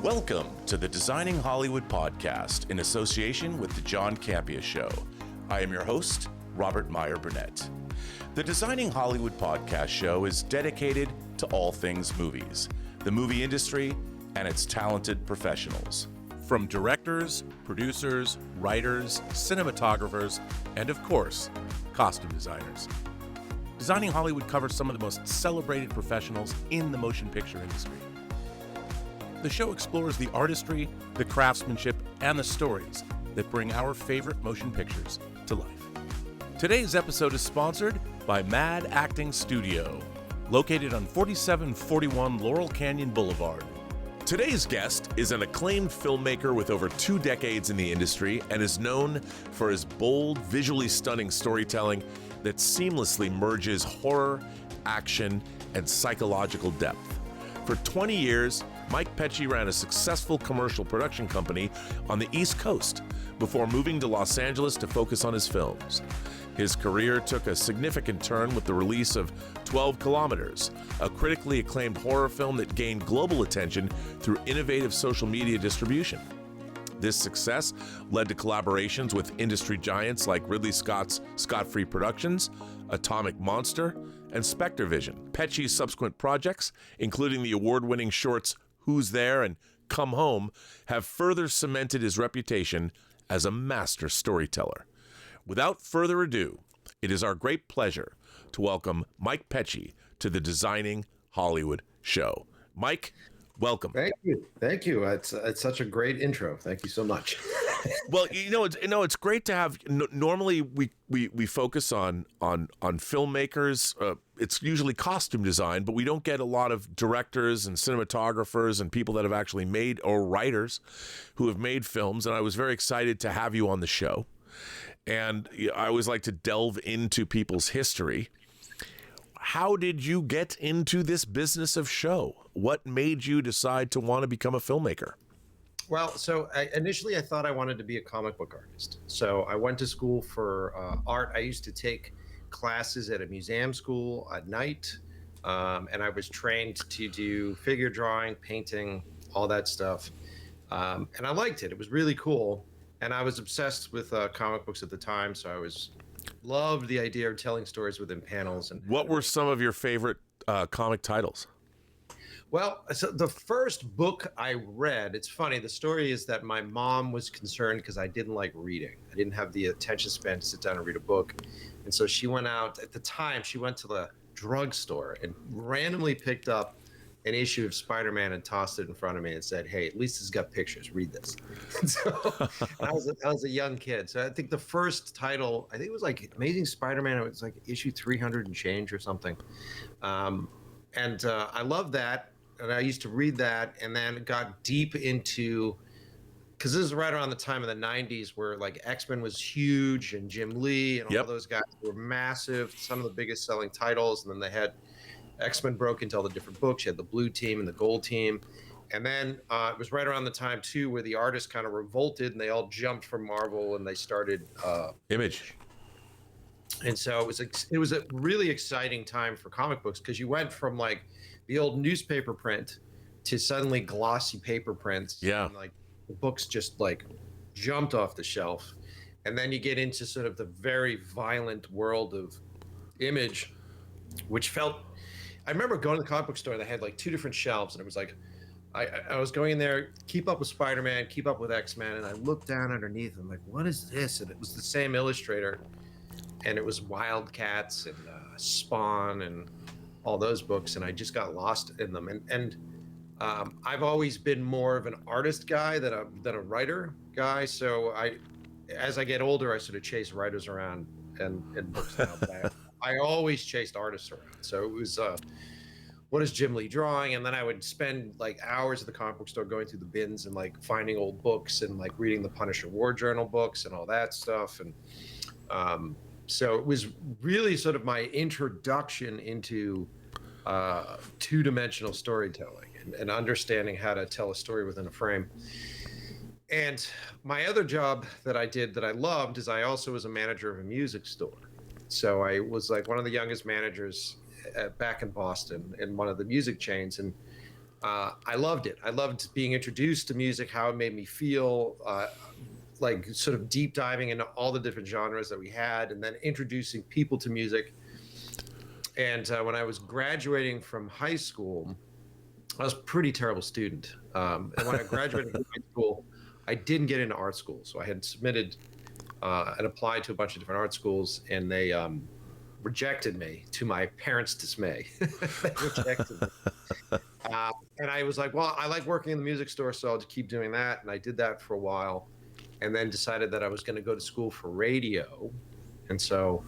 Welcome to the Designing Hollywood podcast in association with the John Campea Show. I am your host, Robert Meyer Burnett. The Designing Hollywood podcast show is dedicated to all things movies, the movie industry, and its talented professionals. From directors, producers, writers, cinematographers, and of course, costume designers. Designing Hollywood covers some of the most celebrated professionals in the motion picture industry. The show explores the artistry, the craftsmanship, and the stories that bring our favorite motion pictures to life. Today's episode is sponsored by Mad Acting Studio, located on 4741 Laurel Canyon Boulevard. Today's guest is an acclaimed filmmaker with over 2 decades in the industry and is known for his bold, visually stunning storytelling that seamlessly merges horror, action, and psychological depth. For 20 years, Mike Pecci ran a successful commercial production company on the East Coast before moving to Los Angeles to focus on his films. His career took a significant turn with the release of 12 Kilometers, a critically acclaimed horror film that gained global attention through innovative social media distribution. This success led to collaborations with industry giants like Ridley Scott's Scott-Free Productions, Atomic Monster, and Spectre Vision. Pecci's subsequent projects, including the award-winning shorts Who's There and Come Home, have further cemented his reputation as a master storyteller. Without further ado, it is our great pleasure to welcome Mike Pecci to the Designing Hollywood Show. Mike, welcome. Thank you. Thank you. It's such a great intro. Thank you so much. Well, it's great to have. Normally, we focus on filmmakers. It's usually costume design, but we don't get a lot of directors and cinematographers and people that have actually made, or writers who have made films. And I was very excited to have you on the show. And I always like to delve into people's history. How did you get into this business of show? What made you decide to want to become a filmmaker? Well, so initially I thought I wanted to be a comic book artist. So I went to school for art. I used to take classes at a museum school at night. And I was trained to do figure drawing, painting, all that stuff. And I liked it. It was really cool. And I was obsessed with comic books at the time. So I loved the idea of telling stories within panels. And what were some of your favorite comic titles? Well, so the first book I read, it's funny, the story is that my mom was concerned because I didn't like reading. I didn't have the attention span to sit down and read a book. And so she went out, at the time, she went to the drugstore and randomly picked up an issue of Spider-Man and tossed it in front of me and said, "Hey, at least it's got pictures, read this." So I was a young kid. So I think the first title, I think it was like Amazing Spider-Man. It was like issue 300 and change or something. And I loved that. And I used to read that, and then got deep into, because this is right around the time of the 90s where like X-Men was huge and Jim Lee and all those guys were massive, some of the biggest selling titles. And then they had X-Men broke into all the different books. You had the blue team and the gold team. And then it was right around the time too where the artists kind of revolted and they all jumped from Marvel and they started Image. And so it was a really exciting time for comic books, because you went from like the old newspaper print to suddenly glossy paper prints. Yeah. And like the books just like jumped off the shelf. And then you get into sort of the very violent world of Image, which felt, I remember going to the comic book store and they had like 2 different shelves, and it was like, I was going in there, keep up with Spider-Man, keep up with X-Men, and I looked down underneath and I'm like, what is this? And it was the same illustrator, and it was Wildcats and Spawn and all those books, and I just got lost in them. And I've always been more of an artist guy than a writer guy. So as I get older, I sort of chase writers around and books now. But I always chased artists around. So it was, what is Jim Lee drawing? And then I would spend like hours at the comic book store going through the bins and like finding old books and like reading the Punisher War Journal books and all that stuff. And so it was really sort of my introduction into two-dimensional storytelling and understanding how to tell a story within a frame. And my other job that I did that I loved is I also was a manager of a music store. So I was like one of the youngest managers back in Boston in one of the music chains. And I loved it. I loved being introduced to music, how it made me feel, like sort of deep diving into all the different genres that we had, and then introducing people to music. And when I was graduating from high school, I was a pretty terrible student. And when I graduated from high school, I didn't get into art school. So I had submitted and applied to a bunch of different art schools, and they rejected me, to my parents' dismay. They rejected me. And I was like, well, I like working in the music store, so I'll just keep doing that. And I did that for a while, and then decided that I was going to go to school for radio. And so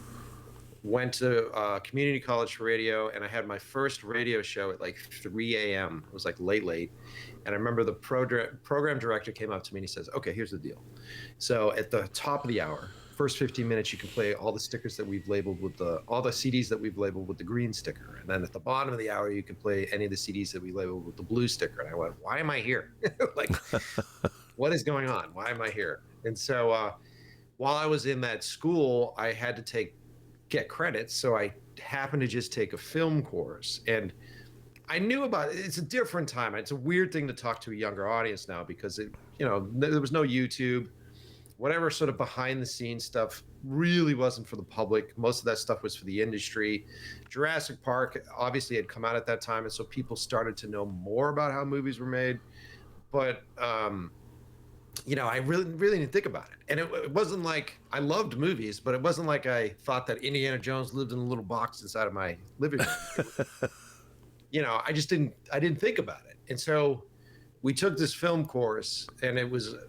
went to community college for radio, and I had my first radio show at like 3 a.m. It was like late. And I remember the program director came up to me and he says, okay, here's the deal. So at the top of the hour, first 15 minutes, you can play all the stickers that we've labeled with all the CDs that we've labeled with the green sticker. And then at the bottom of the hour, you can play any of the CDs that we labeled with the blue sticker. And I went, why am I here? Like, what is going on? Why am I here? And so while I was in that school, I had to get credits. So I happened to just take a film course, and I knew about it. It's a different time. It's a weird thing to talk to a younger audience now, because there was no YouTube. Whatever sort of behind the scenes stuff really wasn't for the public. Most of that stuff was for the industry. Jurassic Park obviously had come out at that time, and so people started to know more about how movies were made. But I really didn't think about it. And it wasn't like I loved movies, but it wasn't like I thought that Indiana Jones lived in a little box inside of my living room. I didn't think about it. And so we took this film course, and it was a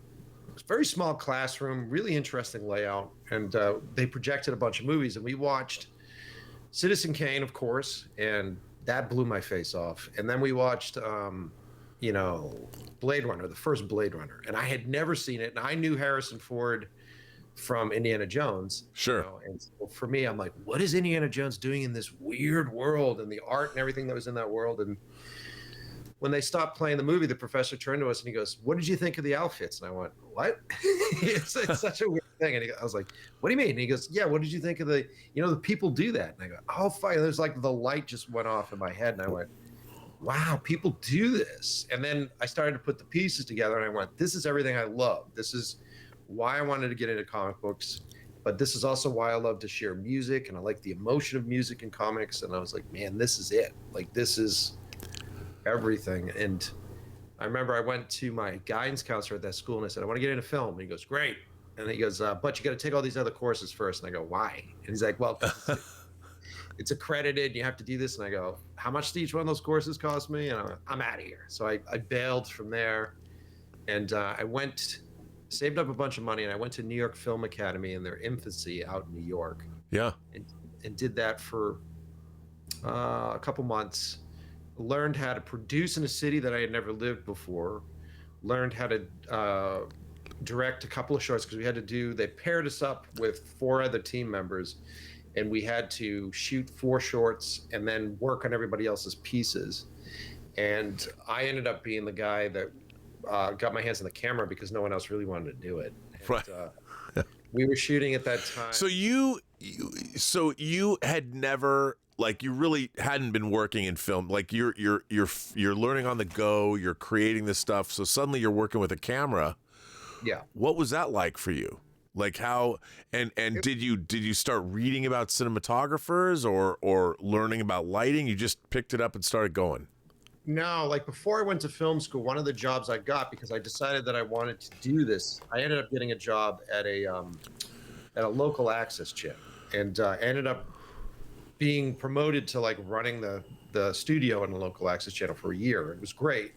very small classroom, really interesting layout. And they projected a bunch of movies, and we watched Citizen Kane, of course, and that blew my face off. And then we watched Blade Runner, the first Blade Runner, and I had never seen it, and I knew Harrison Ford from Indiana Jones. Sure. And so for me, I'm like, what is Indiana Jones doing in this weird world, and the art and everything that was in that world? And when they stopped playing the movie, the professor turned to us and he goes, what did you think of the outfits? And I went, what? it's such a weird thing. And I was like, what do you mean? And he goes, yeah, what did you think of the people do that? And I go, oh, fine. There's like the light just went off in my head, and I went, wow, people do this. And then I started to put the pieces together, and I went, this is everything I love. This is why I wanted to get into comic books, but this is also why I love to share music, and I like the emotion of music in comics. And I was like, man, this is it. Like, this is everything. And I remember I went to my guidance counselor at that school, and I said, I want to get into film. And he goes, great. And he goes, but you got to take all these other courses first. And I go, why? And he's like, well, it's accredited, and you have to do this. And I go, how much do each one of those courses cost me? And I'm out of here. So I bailed from there, and I saved up a bunch of money, and I went to New York Film Academy in their infancy out in New York. Yeah. And did that for a couple months. Learned how to produce in a city that I had never lived before. Learned how to direct a couple of shorts, because they paired us up with 4 other team members, and we had to shoot 4 shorts and then work on everybody else's pieces. And I ended up being the guy that got my hands on the camera, because no one else really wanted to do it. And, right. We were shooting at that time. So you had never, like, you really hadn't been working in film. Like, you're learning on the go. You're creating this stuff. So suddenly you're working with a camera. Yeah. What was that like for you? Like, how and did you start reading about cinematographers or learning about lighting? You just picked it up and started going? No, like, before I went to film school, one of the jobs I got, because I decided that I wanted to do this, I ended up getting a job at a local access channel, and ended up being promoted to like running the studio in the local access channel for a year. It was great.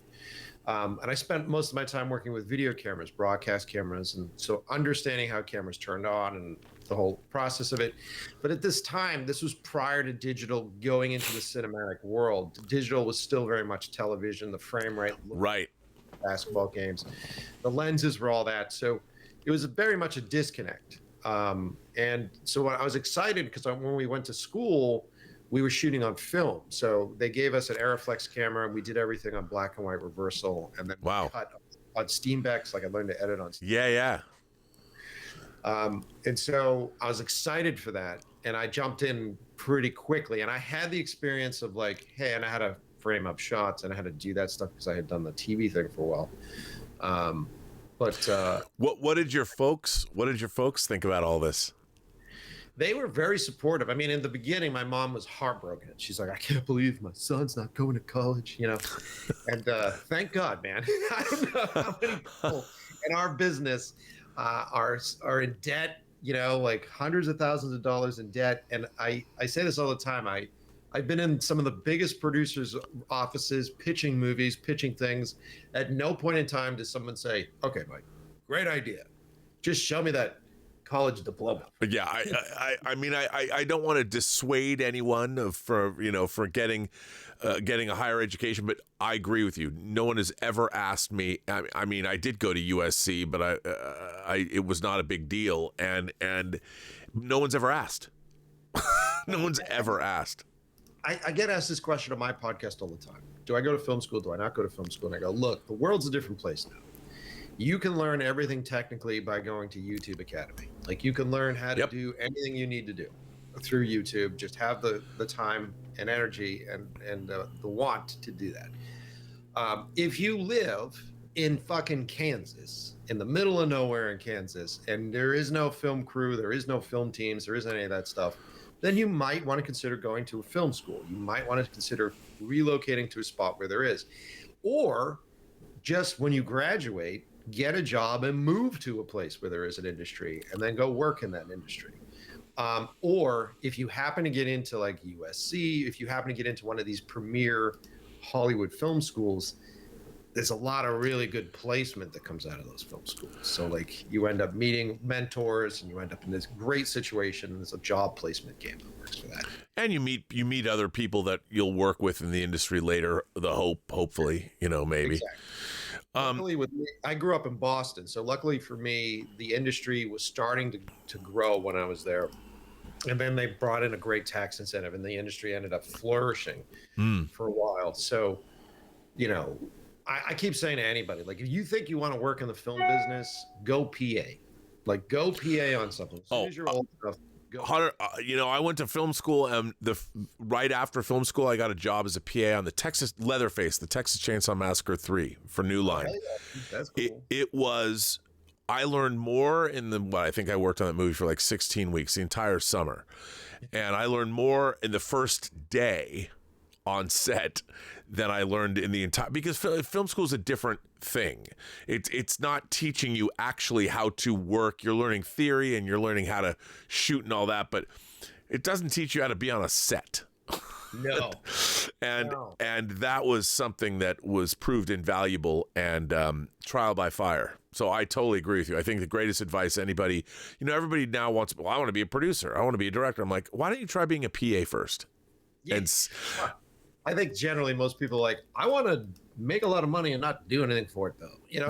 And I spent most of my time working with video cameras, broadcast cameras, and so understanding how cameras turned on and the whole process of it. But at this time, this was prior to digital going into the cinematic world. Digital was still very much television, the frame rate, right, basketball games, the lenses were all that. So it was very much a disconnect. And so I was excited, because when we went to school, we were shooting on film. So they gave us an Aeroflex camera, and we did everything on black and white reversal, and then wow, cut on Steambex. Like, I learned to edit on Steambex. Yeah. And so I was excited for that, and I jumped in pretty quickly, and I had the experience of like, hey, and I had a frame up shots, and I had to do that stuff because I had done the TV thing for a while. What did your folks think about all this? They were very supportive. I mean, in the beginning, my mom was heartbroken. She's like, I can't believe my son's not going to college, And thank God, man. I don't know how many people in our business are in debt, like hundreds of thousands of dollars in debt. And I say this all the time. I've been in some of the biggest producers' offices, pitching movies, pitching things. At no point in time does someone say, okay, Mike, great idea. Just show me that college diploma. Yeah, I mean, I don't want to dissuade anyone for getting a higher education, but I agree with you. No one has ever asked me. I mean, I did go to USC, but it was not a big deal, and no one's ever asked. No one's ever asked. I get asked this question on my podcast all the time. Do I go to film school? Do I not go to film school? And I go, look, the world's a different place now. You can learn everything technically by going to YouTube Academy. Like, you can learn how to do anything you need to do through YouTube. Just have the time and energy and the want to do that. If you live in fucking Kansas, in the middle of nowhere in Kansas, and there is no film crew, there is no film teams, there isn't any of that stuff, then you might want to consider going to a film school. You might want to consider relocating to a spot where there is. Or just when you graduate, get a job and move to a place where there is an industry and then go work in that industry. Or if you happen to get into like USC, if you happen to get into one of these premier Hollywood film schools, there's a lot of really good placement that comes out of those film schools. So like you end up meeting mentors and you end up in this great situation. There's a job placement game that works for that. And you meet other people that you'll work with in the industry later. Hopefully, maybe. Exactly. Luckily with me, I grew up in Boston, so luckily for me, the industry was starting to grow when I was there. And then they brought in a great tax incentive, and the industry ended up flourishing for a while. So, I keep saying to anybody, like, if you think you want to work in the film business, go PA. Like, go PA on something. As soon as you're old enough, go. Hunter, I went to film school, and right after film school, I got a job as a PA on the Texas Chainsaw Massacre 3 for New Line. That's cool. It was. I learned more I think I worked on that movie for like 16 weeks, the entire summer, and I learned more in the first day on set than I learned in the entire, because film school is a different thing. It's not teaching you actually how to work. You're learning theory and you're learning how to shoot and all that, but it doesn't teach you how to be on a set. No. And that was something that was proved invaluable and trial by fire. So I totally agree with you. I think the greatest advice anybody, everybody now wants, I want to be a producer. I want to be a director. I'm like, why don't you try being a PA first? Yeah. I think generally most people are like, I want to make a lot of money and not do anything for it, though. Yeah.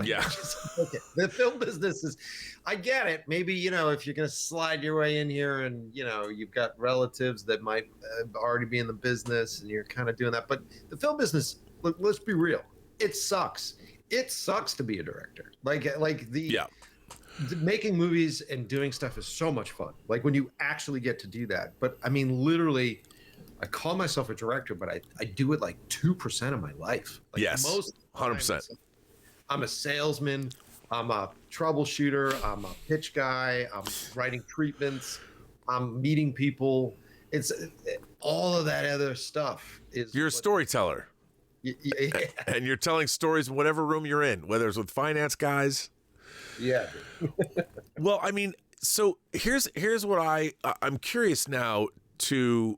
Okay. The film business is, I get it. Maybe, if you're going to slide your way in here and, you've got relatives that might already be in the business and you're kind of doing that. But the film business, let's be real. It sucks. It sucks to be a director. Making movies and doing stuff is so much fun. Like when you actually get to do that. But I mean, literally, I call myself a director, but I do it like 2% of my life. Like yes, most 100%. I'm a salesman. I'm a troubleshooter. I'm a pitch guy. I'm writing treatments. I'm meeting people. It's all of that other stuff. You're a storyteller. Yeah. And you're telling stories in whatever room you're in, whether it's with finance guys. Yeah. Well, I mean, so here's what I'm curious now to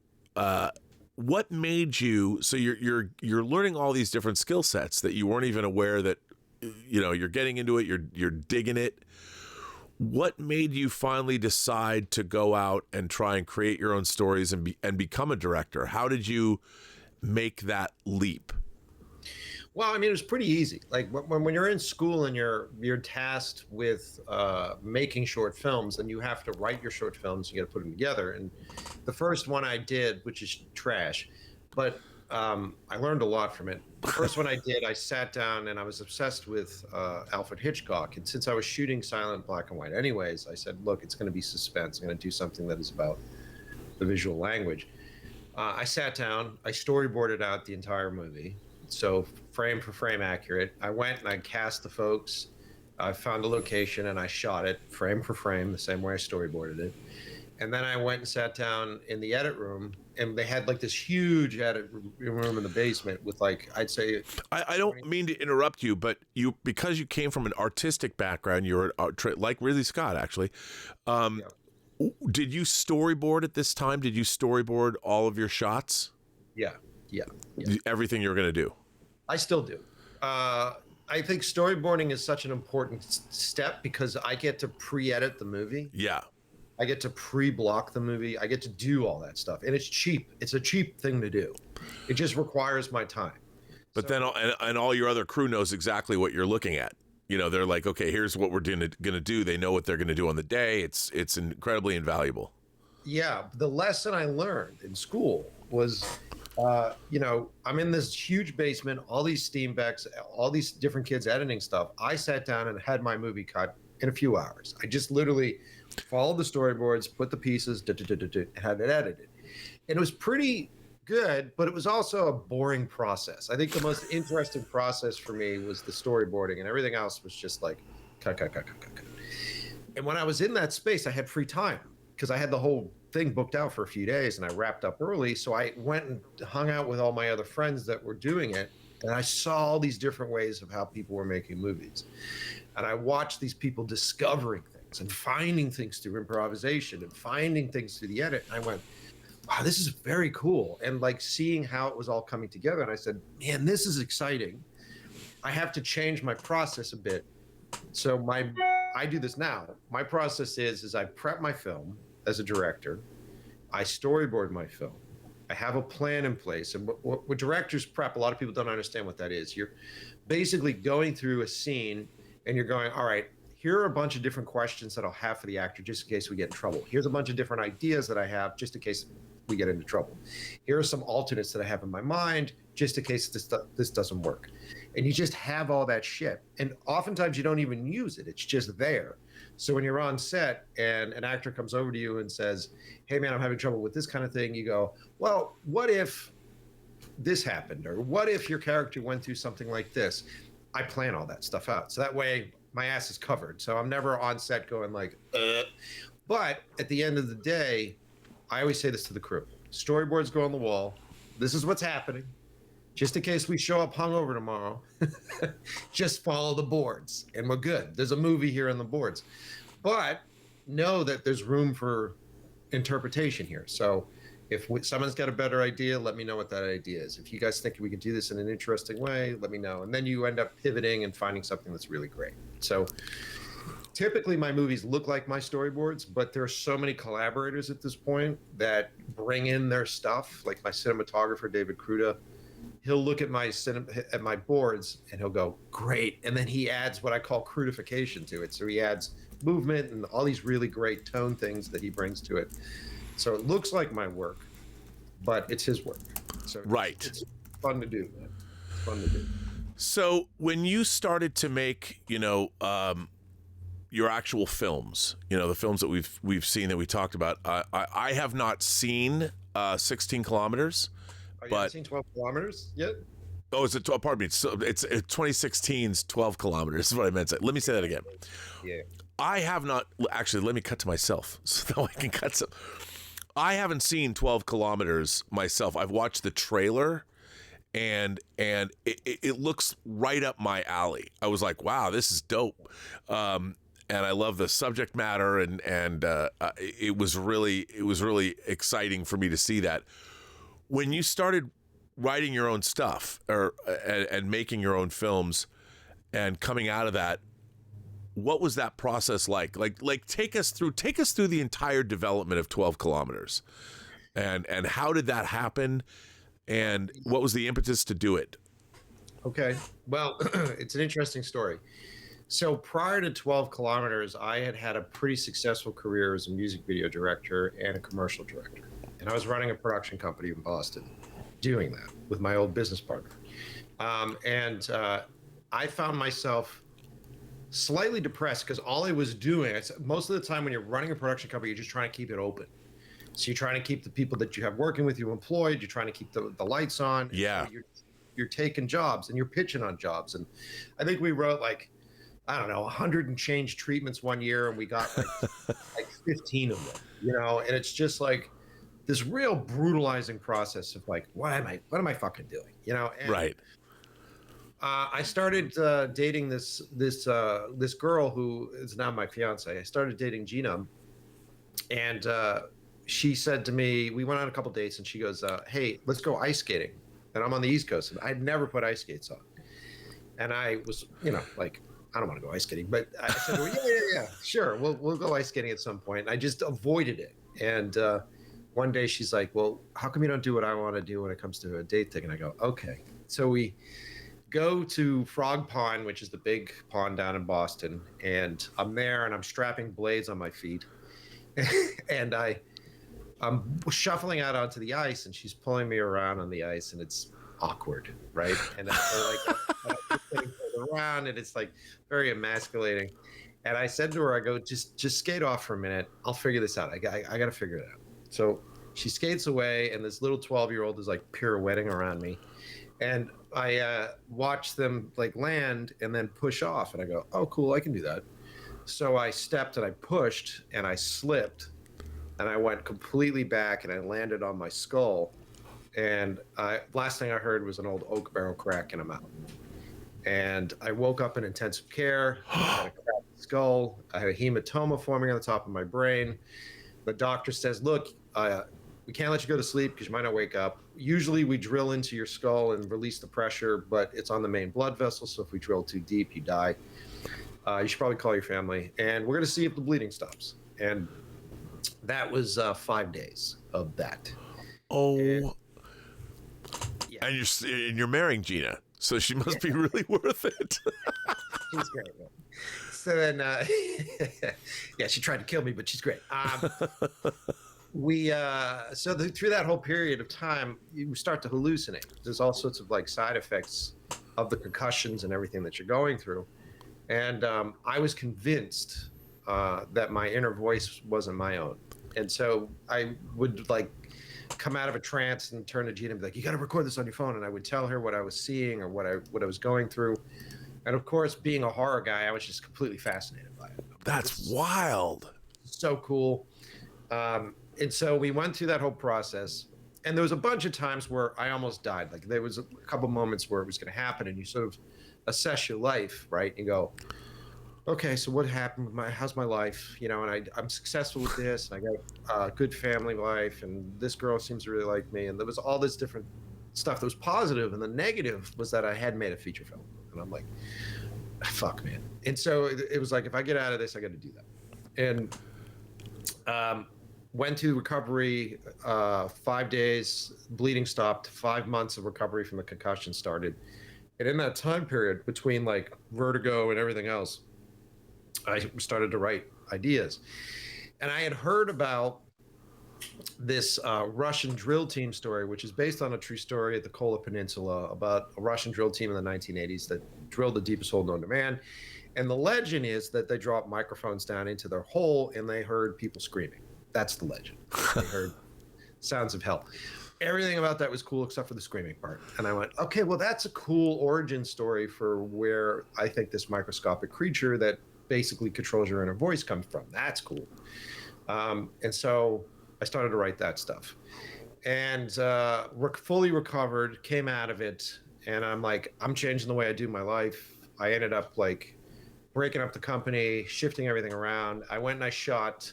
what made you, so you're learning all these different skill sets that you weren't even aware that you're getting into it, you're digging it. What made you finally decide to go out and try and create your own stories and become a director? How did you make that leap? Well, I mean, it was pretty easy. Like when you're in school and you're tasked with making short films, and you have to write your short films, you got to put them together. And the first one I did, which is trash, but I learned a lot from it. The first one I did, I sat down and I was obsessed with Alfred Hitchcock. And since I was shooting silent black and white anyways, I said, look, it's going to be suspense. I'm going to do something that is about the visual language. I sat down, I storyboarded out the entire movie, so frame for frame accurate. I went and I cast the folks. I found a location and I shot it frame for frame the same way I storyboarded it. And then I went and sat down in the edit room, and they had like this huge edit room in the basement with like, I'd say. I don't mean to interrupt you, but because you came from an artistic background, you're like Ridley Scott, actually. Yeah. Did you storyboard at this time? Did you storyboard all of your shots? Yeah. Everything you're going to do? I still do. I think storyboarding is such an important step because I get to pre-edit the movie. Yeah. I get to pre-block the movie. I get to do all that stuff. And it's cheap. It's a cheap thing to do. It just requires my time. But then all your other crew knows exactly what you're looking at. You know, they're like, okay, here's what we're going to do. They know what they're going to do on the day. It's incredibly invaluable. Yeah. The lesson I learned in school was, I'm in this huge basement, all these steam decks, all these different kids editing stuff. I sat down and had my movie cut in a few hours. I just literally followed the storyboards, put the pieces, had it edited. And it was pretty good, but it was also a boring process. I think the most interesting process for me was the storyboarding, and everything else was just like cut. And when I was in that space, I had free time because I had the whole thing booked out for a few days and I wrapped up early. So I went and hung out with all my other friends that were doing it. And I saw all these different ways of how people were making movies. And I watched these people discovering things and finding things through improvisation and finding things through the edit. And I went, wow, this is very cool. And like seeing how it was all coming together. And I said, man, this is exciting. I have to change my process a bit. So I do this now. My process is I prep my film as a director. I storyboard my film. I have a plan in place. And what directors prep, a lot of people don't understand what that is. You're basically going through a scene and you're going, all right, here are a bunch of different questions that I'll have for the actor just in case we get in trouble. Here's a bunch of different ideas that I have just in case we get into trouble. Here are some alternates that I have in my mind just in case this doesn't work. And you just have all that shit. And oftentimes you don't even use it. It's just there. So when you're on set and an actor comes over to you and says, hey man, I'm having trouble with this kind of thing, you go, well, what if this happened? Or what if your character went through something like this? I plan all that stuff out. So that way my ass is covered. So I'm never on set going like, But at the end of the day, I always say this to the crew. Storyboards go on the wall. This is what's happening. Just in case we show up hungover tomorrow, just follow the boards and we're good. There's a movie here on the boards. But know that there's room for interpretation here. So if someone's got a better idea, let me know what that idea is. If you guys think we can do this in an interesting way, let me know. And then you end up pivoting and finding something that's really great. So typically my movies look like my storyboards, but there are so many collaborators at this point that bring in their stuff, like my cinematographer, David Cruda. He'll look at my boards and he'll go, great. And then he adds what I call crudification to it. So he adds movement and all these really great tone things that he brings to it. So it looks like my work, but it's his work. So right. It's fun to do, man. It's fun to do. So when you started to make, your actual films, the films that we've seen that we talked about, I have not seen 16 Kilometers. Oh, you haven't seen 12 Kilometers yet? Oh, pardon me. It's 2016's 12 Kilometers is what I meant to say. Let me say that again. Yeah. I have not, actually, let me cut to myself so that I can cut some. I haven't seen 12 Kilometers myself. I've watched the trailer and it looks right up my alley. I was like, wow, this is dope. And I love the subject matter and it was really exciting for me to see that. When you started writing your own stuff and making your own films and coming out of that, what was that process like? Like take us through the entire development of 12 Kilometers and how did that happen? And what was the impetus to do it? Okay. Well, it's an interesting story. So prior to 12 Kilometers, I had a pretty successful career as a music video director and a commercial director. And I was running a production company in Boston doing that with my old business partner. I found myself slightly depressed because all I was doing, most of the time when you're running a production company, you're just trying to keep it open. So you're trying to keep the people that you have working with you employed. You're trying to keep the lights on. Yeah. So you're taking jobs and you're pitching on jobs. And I think we wrote like, I don't know, 100 and change treatments one year, and we got like 15 of them, you know. And it's just like this real brutalizing process of like, what am I fucking doing, you know? And, right. I started dating this girl who is now my fiance. I started dating Gina, and she said to me, we went on a couple dates, and she goes, "Hey, let's go ice skating." And I'm on the East Coast, and I'd never put ice skates on, and I was, you know, like, I don't want to go ice skating, but I said, well, yeah, sure, we'll go ice skating at some point. And I just avoided it, and one day she's like, "Well, how come you don't do what I want to do when it comes to a date thing?" And I go, "Okay." So we go to Frog Pond, which is the big pond down in Boston, and I'm there, and I'm strapping blades on my feet, and I'm shuffling out onto the ice, and she's pulling me around on the ice, and it's awkward, right? And I'm getting pulled around, and it's like very emasculating. And I said to her, I go, just skate off for a minute. I'll figure this out. I got to figure it out. So she skates away, and this little 12-year-old is like pirouetting around me. And I watch them like land and then push off. And I go, oh, cool, I can do that. So I stepped and I pushed and I slipped. And I went completely back and I landed on my skull. And last thing I heard was an old oak barrel crack and I'm out. And I woke up in intensive care. I had a cracked skull. I had a hematoma forming on the top of my brain. The doctor says, look, we can't let you go to sleep because you might not wake up. Usually we drill into your skull and release the pressure, but it's on the main blood vessel. So if we drill too deep, you die. You should probably call your family. And we're going to see if the bleeding stops. And that was 5 days of that. Oh, and, yeah. And you're marrying Gina, so she must be really worth it. She's great. Man. So then, yeah, she tried to kill me, but she's great. Through that whole period of time, you start to hallucinate. There's all sorts of like side effects of the concussions and everything that you're going through. And I was convinced that my inner voice wasn't my own. And so I would like come out of a trance and turn to Gina and be like, you got to record this on your phone. And I would tell her what I was seeing or what I was going through. And of course, being a horror guy, I was just completely fascinated by it. That's wild. So cool. And so we went through that whole process. And there was a bunch of times where I almost died. Like there was a couple moments where it was going to happen and you sort of assess your life, right? You go, okay, so what happened? How's my life? You know, and I'm successful with this, and I got a good family life, and this girl seems to really like me, and there was all this different stuff that was positive, and the negative was that I hadn't made a feature film, and I'm like, fuck, man. And so it was like, if I get out of this, I got to do that, and went to recovery, 5 days, bleeding stopped, 5 months of recovery from the concussion started, and in that time period between like vertigo and everything else, I started to write ideas. And I had heard about this Russian drill team story, which is based on a true story at the Kola Peninsula about a Russian drill team in the 1980s that drilled the deepest hole known to man. And the legend is that they dropped microphones down into their hole and they heard people screaming. That's the legend. They heard sounds of hell. Everything about that was cool except for the screaming part. And I went, okay, well, that's a cool origin story for where I think this microscopic creature that basically controls your inner voice comes from. That's cool. And so I started to write that stuff. And fully recovered, came out of it, and I'm like, I'm changing the way I do my life. I ended up like breaking up the company, shifting everything around. I went and I shot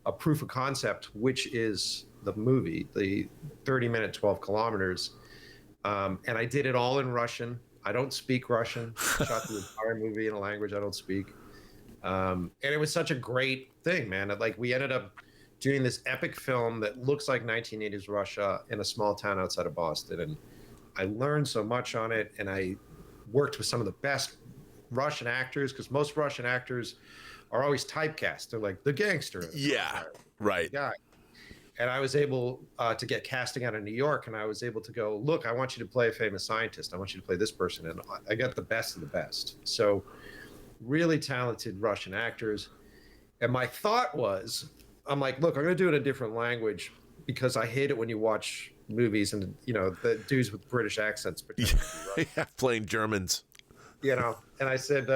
a proof of concept, which is the movie, the 30-minute, 12 kilometers. And I did it all in Russian. I don't speak Russian. I shot the entire movie in a language I don't speak. And it was such a great thing, man. Like we ended up doing this epic film that looks like 1980s Russia in a small town outside of Boston. And I learned so much on it. And I worked with some of the best Russian actors, because most Russian actors are always typecast. They're like the gangster. Yeah, right. Guy. And I was able to get casting out of New York, and I was able to go, look, I want you to play a famous scientist. I want you to play this person. And I got the best of the best. So really talented Russian actors. And my thought was, I'm like, look, I'm going to do it in a different language because I hate it when you watch movies and, the dudes with British accents pretend to be Russian. Yeah, playing Germans. And I said,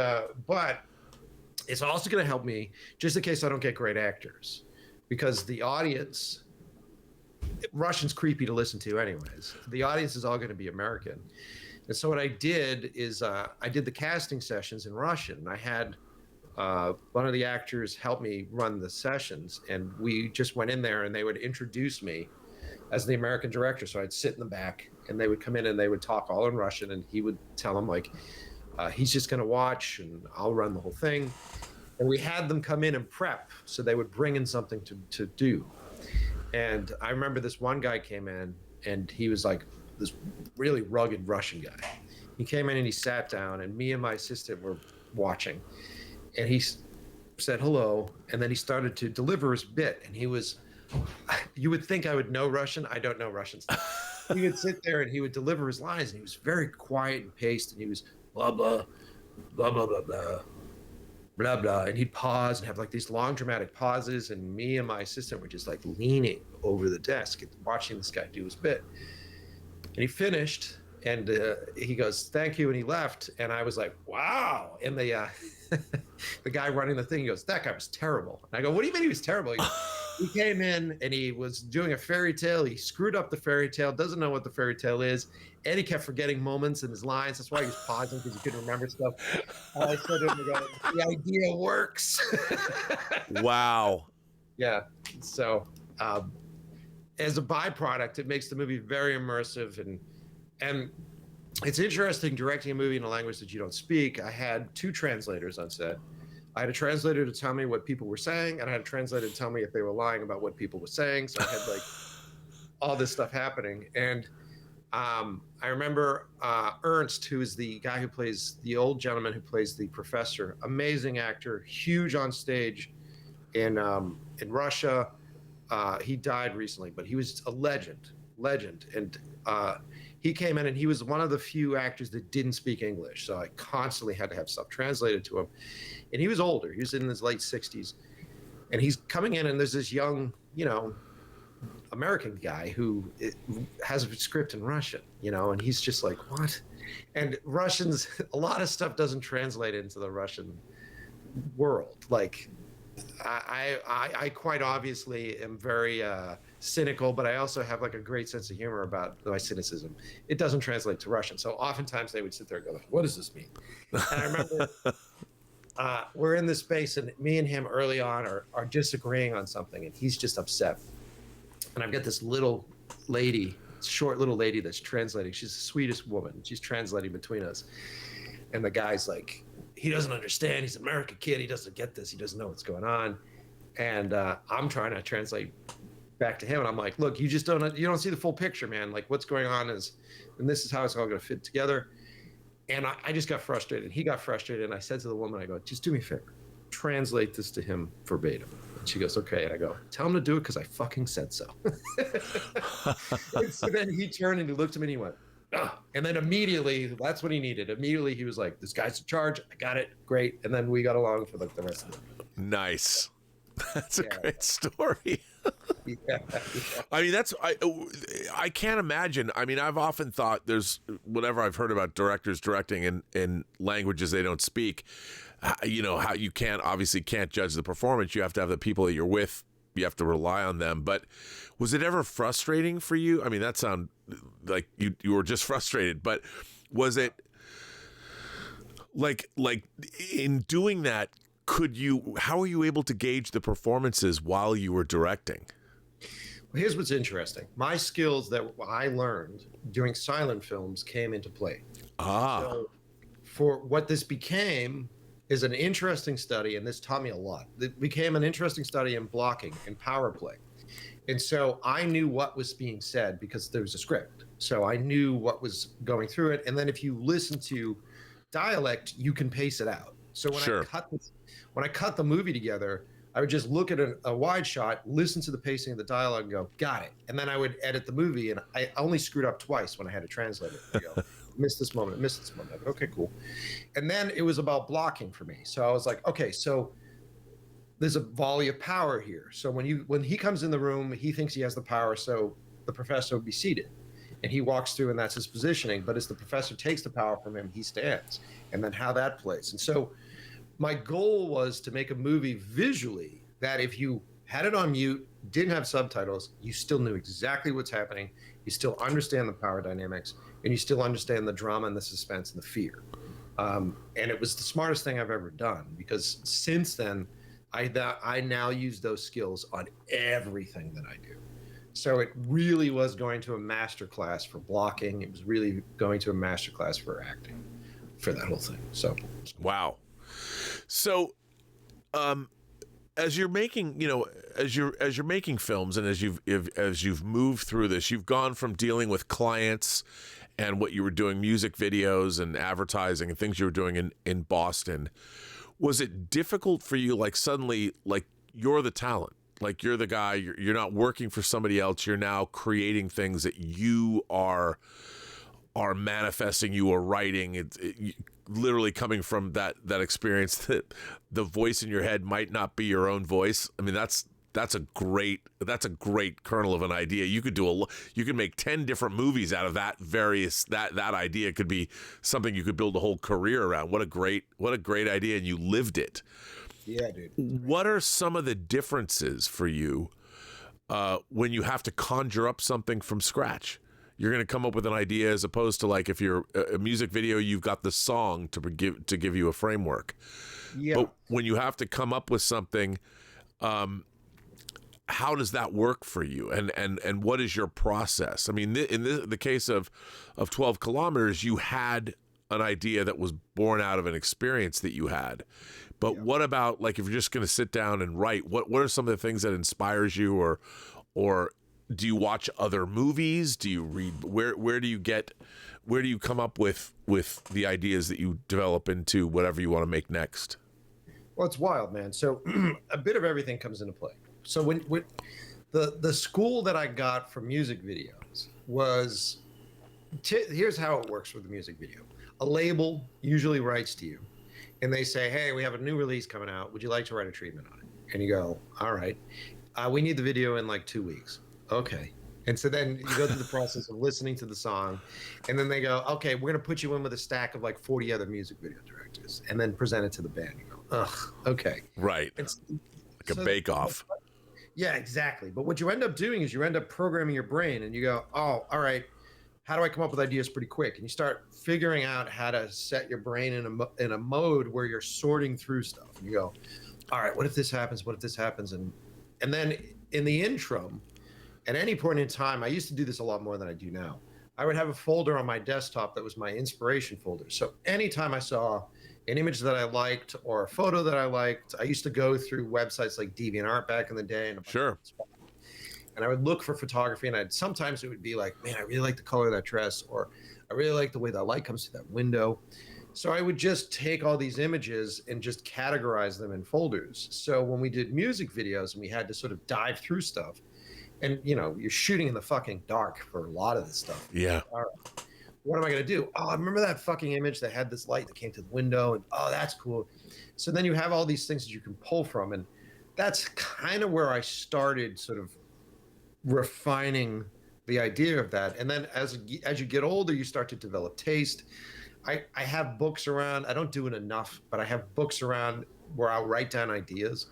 but it's also going to help me just in case I don't get great actors, because the audience, Russian's creepy to listen to anyways. The audience is all going to be American. And so what I did is I did the casting sessions in Russian. And I had one of the actors help me run the sessions. And we just went in there and they would introduce me as the American director. So I'd sit in the back and they would come in and they would talk all in Russian. And he would tell them like, he's just going to watch and I'll run the whole thing. And we had them come in and prep. So they would bring in something to do. And I remember this one guy came in and he was like this really rugged Russian guy. He came in and he sat down and me and my assistant were watching. And he said hello. And then he started to deliver his bit. And he was, you would think I would know Russian. I don't know Russian stuff. He would sit there and he would deliver his lines. And he was very quiet and paced. And he was blah, blah, blah, blah, blah, blah, blah, blah. And he'd pause and have like these long dramatic pauses. And me and my assistant were just like leaning over the desk and watching this guy do his bit. And he finished and he goes, thank you. And he left. And I was like, wow. And the guy running the thing, he goes, that guy was terrible. And I go, what do you mean he was terrible? He goes, he came in and he was doing a fairy tale. He screwed up the fairy tale, doesn't know what the fairy tale is. And he kept forgetting moments in his lines. That's why he was pausing, because he couldn't remember stuff. And I said to him, the idea works. Wow. Yeah. So as a byproduct, it makes the movie very immersive. And it's interesting directing a movie in a language that you don't speak. I had 2 translators on set. I had a translator to tell me what people were saying, and I had a translator to tell me if they were lying about what people were saying. So I had like all this stuff happening. And I remember Ernst, who is the guy who plays the old gentleman who plays the professor, amazing actor, huge on stage in Russia. He died recently, but he was a legend. And he came in and he was one of the few actors that didn't speak English. So I constantly had to have stuff translated to him. And he was older. He was in his late 60s. And he's coming in and there's this young, American guy who has a script in Russian, and he's just like, what? And Russians, a lot of stuff doesn't translate into the Russian world. Like, I quite obviously am very cynical, but I also have like a great sense of humor about my cynicism. It doesn't translate to Russian. So oftentimes they would sit there and go, like, what does this mean? And I remember we're in this space and me and him early on are disagreeing on something and he's just upset. And I've got this little lady, short little lady that's translating. She's the sweetest woman. She's translating between us. And the guy's like, he doesn't understand. He's an American kid. He doesn't get this. He doesn't know what's going on. And I'm trying to translate back to him. And I'm like, look, you don't see the full picture, man. Like what's going on and this is how it's all going to fit together. And I just got frustrated. He got frustrated. And I said to the woman, I go, just do me a favor. Translate this to him verbatim. And she goes, okay. And I go, tell him to do it because I fucking said so. And so then he turned and he looked at me and he went, oh. And then immediately, that's what he needed. Immediately he was like, this guy's in charge. I got it. Great. And then we got along for like the rest of it. Nice. That's a great story. Yeah. I mean, I can't imagine. I mean, I've often thought whenever I've heard about directors directing in languages they don't speak, how you obviously can't judge the performance. You have to have the people that you're with. You have to rely on them. But was it ever frustrating for you? I mean, that sounds like you were just frustrated, but was it like in doing that, how were you able to gauge the performances while you were directing? Well, here's what's interesting. My skills that I learned doing silent films came into play. So for what this became is an interesting study, and this taught me a lot. It became an interesting study in blocking and power play. And so I knew what was being said because there was a script. So I knew what was going through it. And then if you listen to dialect, you can pace it out. So when I cut the movie together, I would just look at a wide shot, listen to the pacing of the dialogue and go, got it. And then I would edit the movie, and I only screwed up twice when I had to translate it. I go, missed this moment. Okay, cool. And then it was about blocking for me. So I was like, okay, so there's a volley of power here. So when he comes in the room, he thinks he has the power, so the professor would be seated. And he walks through, and that's his positioning. But as the professor takes the power from him, he stands. And then how that plays. And so my goal was to make a movie visually that if you had it on mute, didn't have subtitles, you still knew exactly what's happening. You still understand the power dynamics, and you still understand the drama and the suspense and the fear. And it was the smartest thing I've ever done, because since then, I now use those skills on everything that I do. So it really was going to a master class for blocking. It was really going to a master class for acting, for that whole thing. So, wow. So, as you're making, as you're making films, and as you've moved through this, you've gone from dealing with clients and what you were doing, music videos and advertising and things you were doing in Boston. Was it difficult for you, like suddenly, like you're the talent? Like you're the guy, you're not working for somebody else. You're now creating things that you are manifesting, you are writing. Literally coming from that experience that the voice in your head might not be your own voice. I mean, that's a great kernel of an idea. You could make 10 different movies out of that idea. Could be something you could build a whole career around. What a great idea, and you lived it. Yeah, dude. What are some of the differences for you when you have to conjure up something from scratch? You're going to come up with an idea, as opposed to like if you're a music video, you've got the song to give you a framework. Yeah. But when you have to come up with something, how does that work for you? And what is your process? I mean, in the case of 12 kilometers, you had an idea that was born out of an experience that you had. But what about, like, if you're just going to sit down and write, what are some of the things that inspires you, or do you watch other movies? Do you read? Where do you come up with the ideas that you develop into whatever you want to make next? Well, it's wild, man. So a bit of everything comes into play. So when the school that I got for music videos was, here's how it works with the music video. A label usually writes to you, and they say, hey, we have a new release coming out. Would you like to write a treatment on it? And you go, all right. We need the video in like 2 weeks. Okay. And so then you go through the process of listening to the song, and then they go, okay, we're going to put you in with a stack of like 40 other music video directors, and then present it to the band. You go, ugh, okay. Right. Like a bake-off. Yeah, exactly. But what you end up doing is you end up programming your brain, and you go, oh, all right, how do I come up with ideas pretty quick? And you start figuring out how to set your brain in a mode where you're sorting through stuff. And you go, all right, what if this happens? What if this happens? And then in the interim, at any point in time, I used to do this a lot more than I do now. I would have a folder on my desktop that was my inspiration folder. So anytime I saw an image that I liked or a photo that I liked, I used to go through websites like DeviantArt back in the day. Sure. And I would look for photography, and sometimes it would be like, man, I really like the color of that dress, or I really like the way that light comes through that window. So I would just take all these images and just categorize them in folders. So when we did music videos and we had to sort of dive through stuff, and you're shooting in the fucking dark for a lot of this stuff. Yeah. All right, what am I going to do? Oh, I remember that fucking image that had this light that came to the window, and oh, that's cool. So then you have all these things that you can pull from, and that's kind of where I started sort of refining the idea of that. And then as you get older, you start to develop taste. I have books around. I don't do it enough, but I have books around where I'll write down ideas.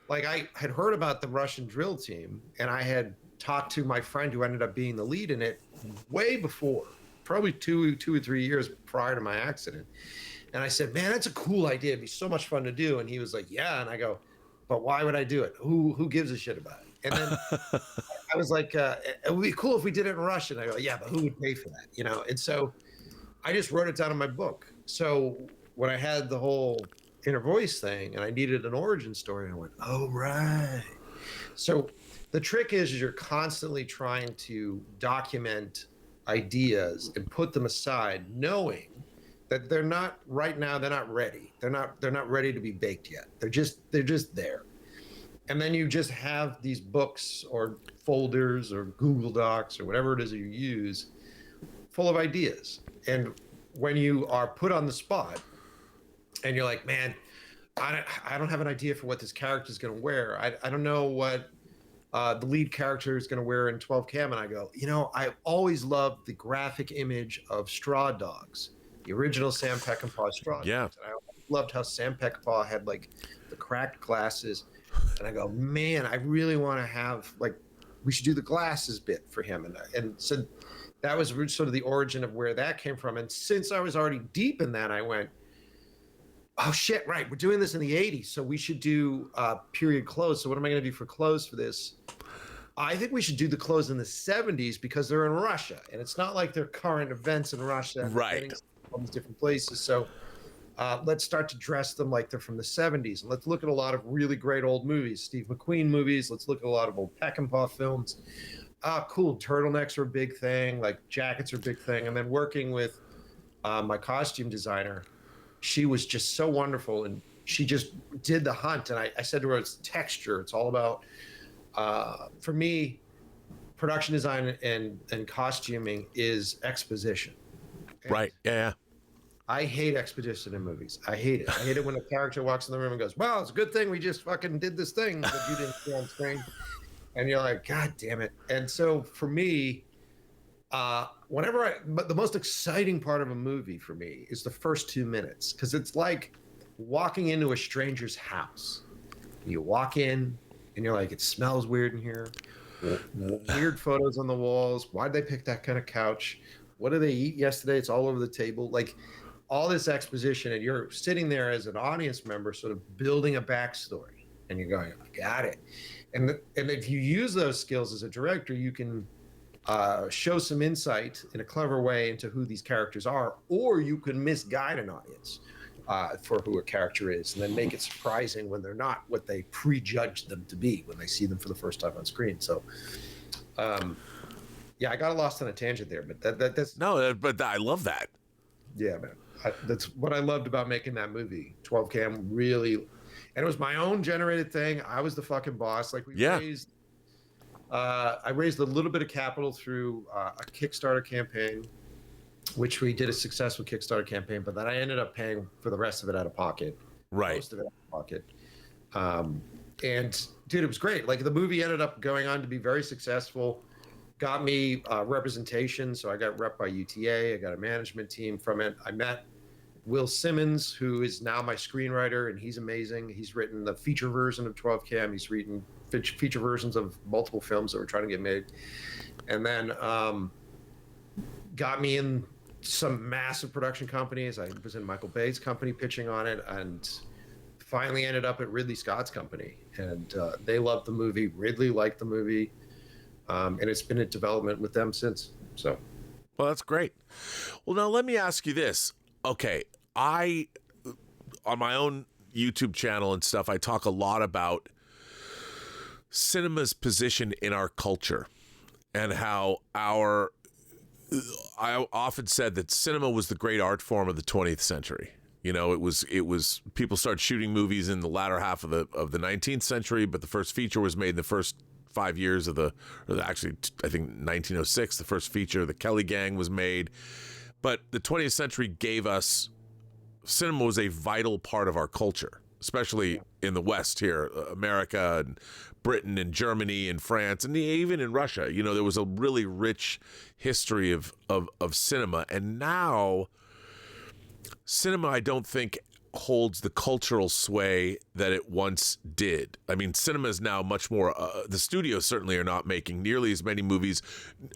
Like, I had heard about the Russian drill team, and I had talked to my friend who ended up being the lead in it way before, probably two or 3 years prior to my accident. And I said, man, that's a cool idea. It'd be so much fun to do. And he was like, yeah. And I go, but why would I do it? Who gives a shit about it? And then I was like, it would be cool if we did it in Russian. I go, yeah, but who would pay for that? And so I just wrote it down in my book. So when I had the whole inner voice thing and I needed an origin story, I went, oh, right. So the trick is you're constantly trying to document ideas and put them aside, knowing that they're not right now, they're not ready. They're not ready to be baked yet. They're just there. And then you just have these books or folders or Google Docs or whatever it is that you use full of ideas. And when you are put on the spot and you're like, man, I don't have an idea for what this character is going to wear. I don't know what the lead character is going to wear in 12 Cam. And I go, I always loved the graphic image of Straw Dogs, the original Sam Peckinpah Straw Dogs. Yeah. And I loved how Sam Peckinpah had like the cracked glasses. And I go, man, I really want to have we should do the glasses bit for him. And so that was sort of the origin of where that came from. And since I was already deep in that, I went, oh shit, right, we're doing this in the 80s, so we should do period clothes. So what am I going to do for clothes for this? I think we should do the clothes in the 70s because they're in Russia, and it's not like they're current events in Russia. Right. All these different places. So let's start to dress them like they're from the 70s. And let's look at a lot of really great old movies, Steve McQueen movies. Let's look at a lot of old Peckinpah films. Cool, turtlenecks are a big thing, like jackets are a big thing. And then working with my costume designer, she was just so wonderful, and she just did the hunt. And I said to her, it's texture. It's all about, for me, production design and costuming is exposition. And right. Yeah. I hate exposition in movies. I hate it. I hate it when a character walks in the room and goes, well, it's a good thing we just fucking did this thing that you didn't see on screen. And you're like, God damn it. And so for me, but the most exciting part of a movie for me is the first 2 minutes, because it's like walking into a stranger's house. You walk in and you're like, it smells weird in here. Weird photos on the walls. Why'd they pick that kind of couch? What did they eat yesterday? It's all over the table. Like all this exposition, and you're sitting there as an audience member, sort of building a backstory, and you're going, I got it. And if you use those skills as a director, you can show some insight in a clever way into who these characters are, or you can misguide an audience for who a character is, and then make it surprising when they're not what they prejudged them to be when they see them for the first time on screen. So, yeah, I got lost on a tangent there, but that's no, but I love that. Yeah, man, that's what I loved about making that movie. 12 Cam really, and it was my own generated thing. I was the fucking boss. Like I raised a little bit of capital through a Kickstarter campaign, which we did a successful Kickstarter campaign, but then I ended up paying for the rest of it out of pocket. Right. Most of it out of pocket. And dude, it was great. Like the movie ended up going on to be very successful, got me representation. So I got rep by UTA. I got a management team from it. I met Will Simmons, who is now my screenwriter, and he's amazing. He's written the feature version of 12 Cam. He's written feature versions of multiple films that were trying to get made. And then got me in some massive production companies. I was in Michael Bay's company pitching on it, and finally ended up at Ridley Scott's company. And they loved the movie. Ridley liked the movie. And it's been in development with them since. So, well, that's great. Well, now let me ask you this. Okay, on my own YouTube channel and stuff, I talk a lot about cinema's position in our culture and how I often said that cinema was the great art form of the 20th century. You know, it was people started shooting movies in the latter half of the 19th century, but the first feature was made in the first 5 years actually, I think 1906, the first feature, The Kelly Gang, was made. But the 20th century gave us, cinema was a vital part of our culture, especially in the West here, America and Britain and Germany and France, and even in Russia. You know, there was a really rich history of cinema. And now, cinema, I don't think, holds the cultural sway that it once did. I mean, cinema is now much more, the studios certainly are not making nearly as many movies.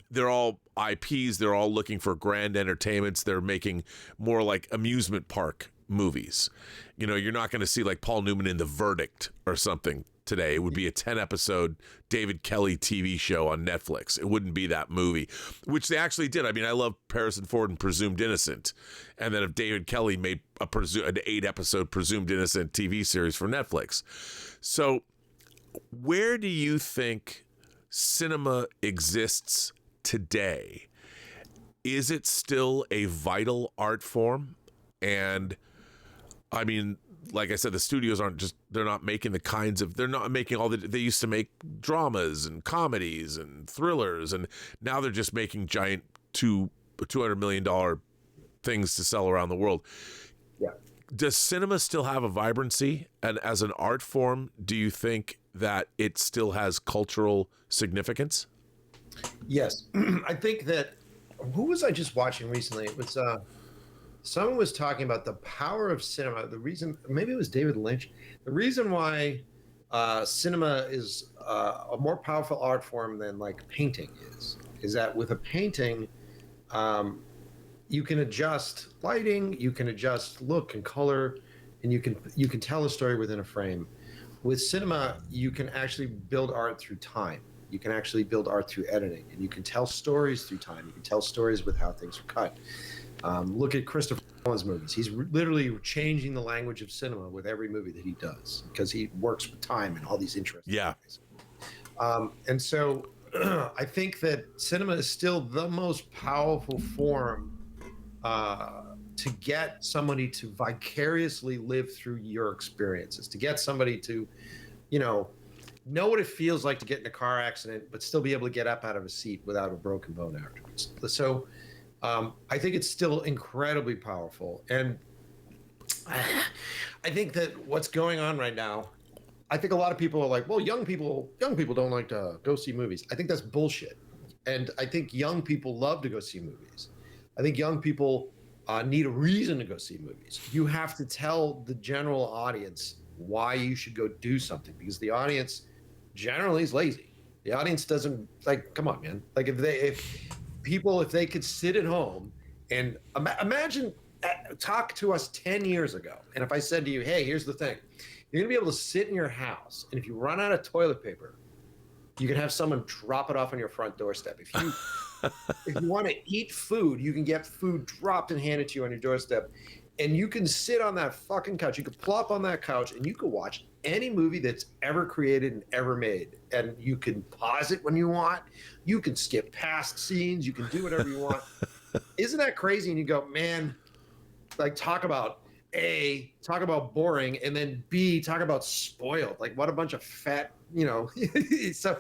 They're all IPs. They're all looking for grand entertainments. They're making more like amusement park movies. You know, you're not going to see like Paul Newman in The Verdict or something today. It would be a 10-episode David Kelly TV show on Netflix. It wouldn't be that movie, which they actually did. I mean, I love Harrison Ford and Presumed Innocent. And then if David Kelly made an 8-episode Presumed Innocent TV series for Netflix. So where do you think cinema exists today? Is it still a vital art form? And I mean, like I said, the studios they're not making all they used to make dramas and comedies and thrillers, and now they're just making giant $200 million things to sell around the world. Yeah. Does cinema still have a vibrancy? And as an art form, do you think that it still has cultural significance? Yes. I think that, who was I just watching recently? It was someone was talking about the power of cinema. The reason, maybe it was David Lynch. The reason why cinema is a more powerful art form than like painting is that with a painting, you can adjust lighting, you can adjust look and color, and you can tell a story within a frame. With cinema, you can actually build art through time. You can actually build art through editing, and you can tell stories through time. You can tell stories with how things are cut. Look at Christopher Nolan's movies. He's literally changing the language of cinema with every movie that he does because he works with time and all these interesting ways. And so I think that cinema is still the most powerful form to get somebody to vicariously live through your experiences, to get somebody to, know what it feels like to get in a car accident, but still be able to get up out of a seat without a broken bone afterwards. So I think it's still incredibly powerful. And I think that what's going on right now, I think a lot of people are like, well, young people don't like to go see movies. I think that's bullshit. And I think young people love to go see movies. I think young people need a reason to go see movies. You have to tell the general audience why you should go do something, because the audience generally is lazy. The audience doesn't, like, come on, man. Like if they could sit at home and imagine, talk to us 10 years ago. And if I said to you, hey, here's the thing, you're gonna be able to sit in your house, and if you run out of toilet paper, you can have someone drop it off on your front doorstep. If you want to eat food, you can get food dropped and handed to you on your doorstep. And you can sit on that fucking couch. You can plop on that couch and you can watch any movie that's ever created and ever made. And you can pause it when you want. You can skip past scenes. You can do whatever you want. Isn't that crazy? And you go, man, like talk about boring, and then B, talk about spoiled. Like what a bunch of fat, So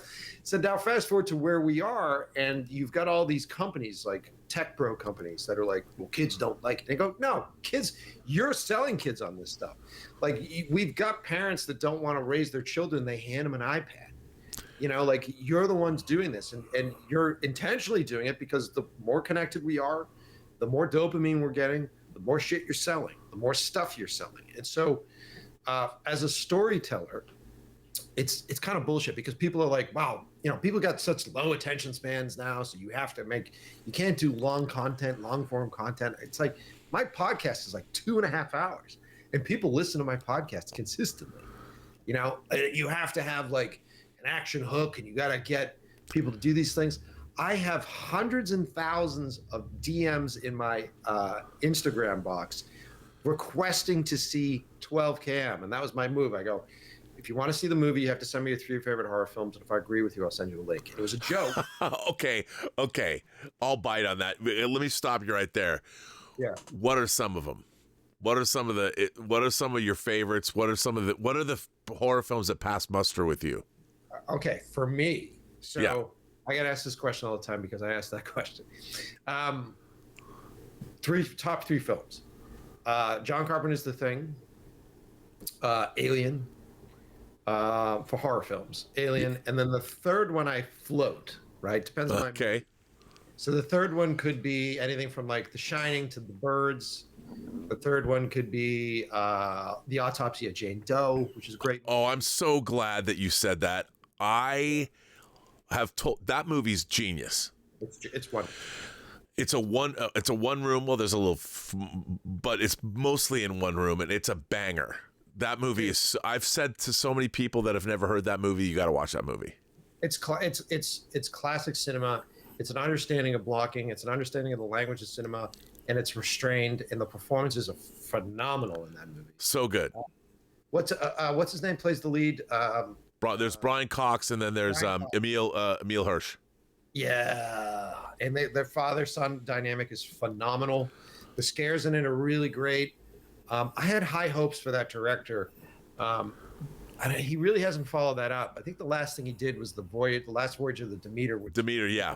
now fast forward to where we are, and you've got all these companies like tech bro companies that are like, well, kids don't like it. They go, no, kids, you're selling kids on this stuff. Like we've got parents that don't want to raise their children. They hand them an iPad. Like you're the ones doing this, and you're intentionally doing it because the more connected we are, the more dopamine we're getting, the more shit you're selling, the more stuff you're selling. And so as a storyteller, it's kind of bullshit, because people are like, wow, people got such low attention spans now, so you can't do long form content. It's like my podcast is like 2.5 hours, and people listen to my podcast consistently. You have to have like an action hook, and you got to get people to do these things. I have hundreds and thousands of DMs in my Instagram box requesting to see 12 cam. And that was my move. I go, if you want to see the movie, you have to send me your 3 favorite horror films. And if I agree with you, I'll send you a link. It was a joke. Okay. I'll bite on that. Let me stop you right there. Yeah. What are some of them? What are some of your favorites? What are the horror films that pass muster with you? Okay. For me. So yeah. I get asked this question all the time because I asked that question. Top 3 films. John Carpenter's The Thing, Alien, for horror films, Alien, and then the third one I float, right? Depends on my mood. So the third one could be anything from like The Shining to The Birds. The third one could be The Autopsy of Jane Doe, which is great. Oh, I'm so glad that you said that. I have told that movie's genius. It's wonderful. It's a one room. Well, there's a little, but it's mostly in one room, and it's a banger. That movie is. I've said to so many people that have never heard that movie, you got to watch that movie. It's classic cinema. It's an understanding of blocking. It's an understanding of the language of cinema, and it's restrained. And the performances are phenomenal in that movie. So good. What's his name plays the lead? There's Brian Cox, and then there's Emil Hirsch. Yeah, and their father-son dynamic is phenomenal. The scares in it are really great. I had high hopes for that director. He really hasn't followed that up. I think the last thing he did was the last voyage of the Demeter. Demeter, yeah.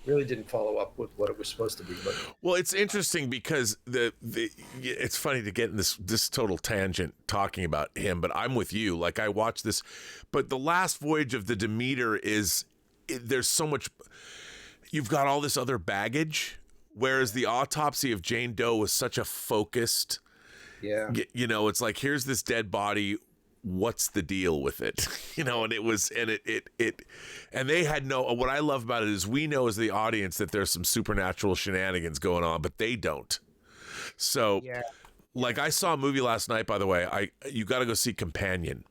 really didn't follow up with what it was supposed to be. But Well, it's interesting because it's funny to get in this total tangent talking about him, but I'm with you. Like, I watched this, but the last voyage of the Demeter there's so much. You've got all this other baggage, whereas the autopsy of Jane Doe was such a focused. yeah, It's like, here's this dead body. What's the deal with it? And it was, and and they had what I love about it is we know as the audience that there's some supernatural shenanigans going on, but they don't. So, yeah. like, I saw a movie last night, by the way. You got to go see Companion.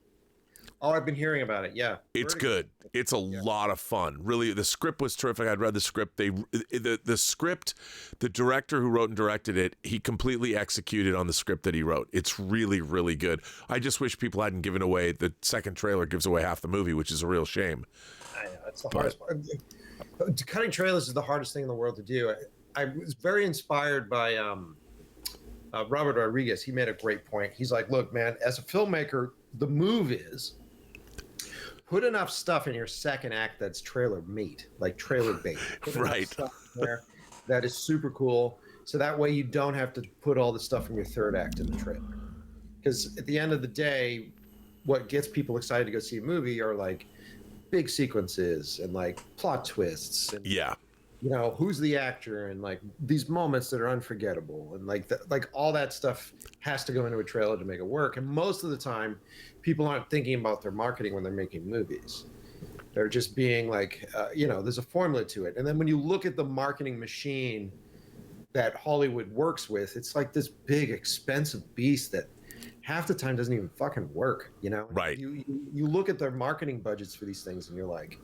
Oh, I've been hearing about it. Yeah, It's good. It's a lot of fun. Really, the script was terrific. I'd read the script. The script, the director who wrote and directed it, he completely executed on the script that he wrote. It's really, really good. I just wish people hadn't given away. The second trailer gives away half the movie, which is a real shame. I know, that's the hardest part. Cutting trailers is the hardest thing in the world to do. I was very inspired by Robert Rodriguez. He made a great point. He's like, look, man, as a filmmaker, the move is put enough stuff in your second act that's trailer meat, like trailer bait. Right. Stuff in there that is super cool. So that way you don't have to put all the stuff from your third act in the trailer. Because at the end of the day, what gets people excited to go see a movie are like big sequences and like plot twists. And, who's the actor and like these moments that are unforgettable. And like all that stuff has to go into a trailer to make it work. And most of the time, people aren't thinking about their marketing when they're making movies. They're just being like, there's a formula to it. And then when you look at the marketing machine that Hollywood works with, it's like this big, expensive beast that half the time doesn't even fucking work, Right. You look at their marketing budgets for these things and you're like,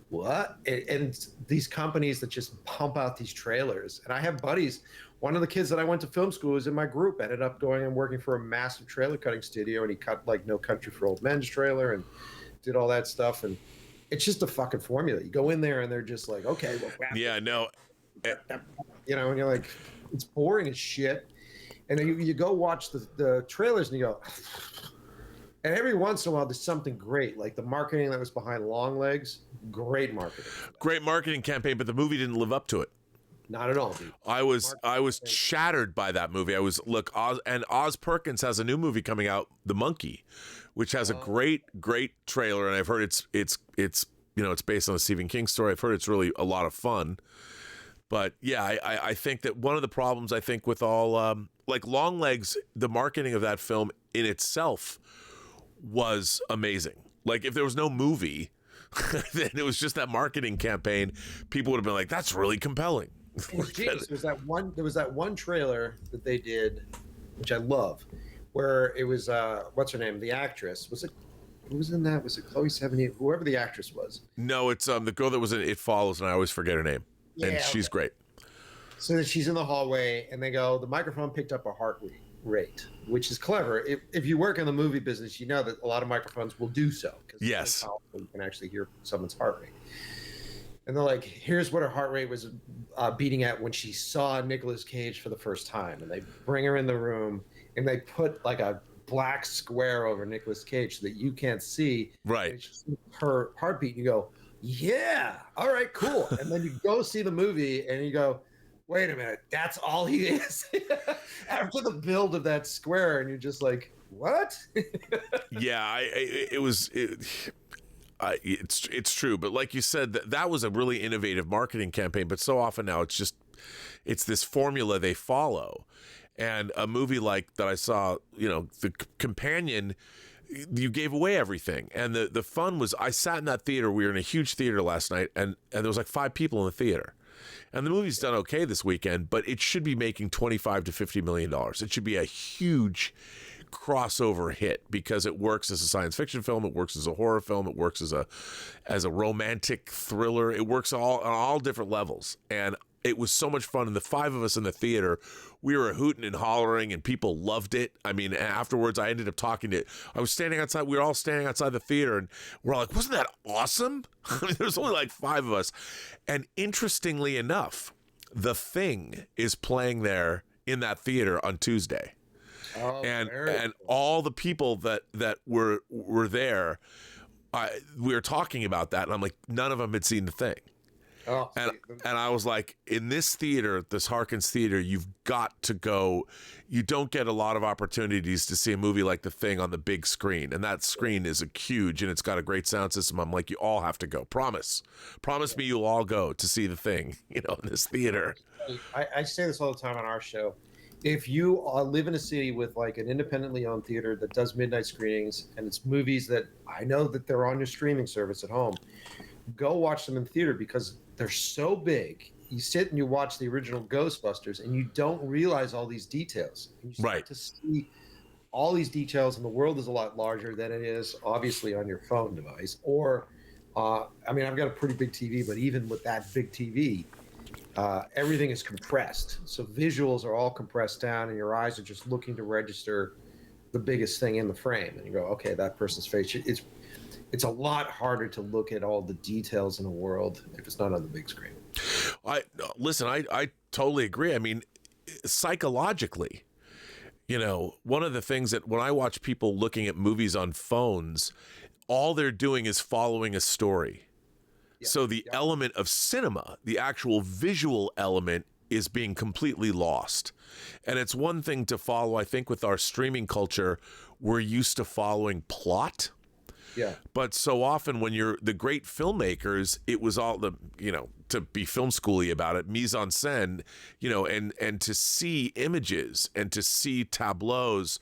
what? And these companies that just pump out these trailers. And I have buddies. One of the kids that I went to film school was in my group, ended up going and working for a massive trailer cutting studio, and he cut like No Country for Old Men's trailer and did all that stuff. And it's just a fucking formula. You go in there and they're just like, okay, well, yeah, no, and you're like, it's boring as shit. And then you go watch the trailers and you go, and every once in a while there's something great, like the marketing that was behind Long Legs. Great marketing. Great marketing campaign, but the movie didn't live up to it. Not at all, dude. I was shattered by that movie. Oz Perkins has a new movie coming out, The Monkey, which has a great trailer, and I've heard it's based on a Stephen King story. I've heard it's really a lot of fun. But yeah, I think that one of the problems I think with all like Long Legs, the marketing of that film in itself was amazing. Like if there was no movie, then it was just that marketing campaign, people would have been like, that's really compelling. There was that one trailer that they did, which I love, where it was what's her name, the actress, who was in that? Was it Chloe Sevigny? Whoever the actress was. No, it's the girl that was in It Follows, and I always forget her name. Yeah, and she's great. So that she's in the hallway, and they go, the microphone picked up a heart rate, which is clever. If you work in the movie business, you know that a lot of microphones will do so. Yes. You can actually hear someone's heart rate. And they're like, here's what her heart rate was beating at when she saw Nicolas Cage for the first time. And they bring her in the room, and they put like a black square over Nicolas Cage so that you can't see her heartbeat. And you go, yeah, all right, cool. And then you go see the movie, and you go, wait a minute, that's all he is? After the build of that square, and you're just like, what? Yeah, it's true, but like you said, that was a really innovative marketing campaign. But so often now it's this formula they follow, and a movie like that I saw, The Companion, you gave away everything, and the fun was I sat in that theater. We were in a huge theater last night, and there was like 5 people in the theater. And the movie's done okay this weekend, but it should be making $25 to $50 million. It should be a huge crossover hit because it works as a science fiction film, it works as a horror film, it works as a romantic thriller. It works on all different levels. And it was so much fun. And the 5 of us in the theater, we were hooting and hollering, and people loved it. I mean, afterwards, I ended up I was standing outside. We were all standing outside the theater, and we're all like, wasn't that awesome? I mean, there's only like 5 of us. And interestingly enough, The Thing is playing there in that theater on Tuesday. Oh, and all the people that were there, we were talking about that, and I'm like, none of them had seen The Thing. Oh, And see, and I was like, in this theater, this Harkins Theater, you've got to go. You don't get a lot of opportunities to see a movie like The Thing on the big screen, and that screen is huge, and it's got a great sound system. I'm like, you all have to go. Promise me you'll all go to see The Thing, in this theater. I say this all the time on our show. If you live in a city with like an independently owned theater that does midnight screenings and it's movies that I know that they're on your streaming service at home, go watch them in theater because they're so big. You sit and you watch the original Ghostbusters and you don't realize all these details. You start Right. to see all these details, and the world is a lot larger than it is obviously on your phone device. Or, I mean, I've got a pretty big TV, but even with that big TV, everything is compressed. So visuals are all compressed down, and your eyes are just looking to register the biggest thing in the frame. And you go, okay, that person's face. It's a lot harder to look at all the details in a world if it's not on the big screen. I totally agree. I mean, psychologically, one of the things that when I watch people looking at movies on phones, all they're doing is following a story. Yeah. So the element of cinema, the actual visual element, is being completely lost. And it's one thing to follow. I think with our streaming culture, we're used to following plot. Yeah. But so often when you're the great filmmakers, it was all to be film schooly about it, mise en scène, and to see images and to see tableaus.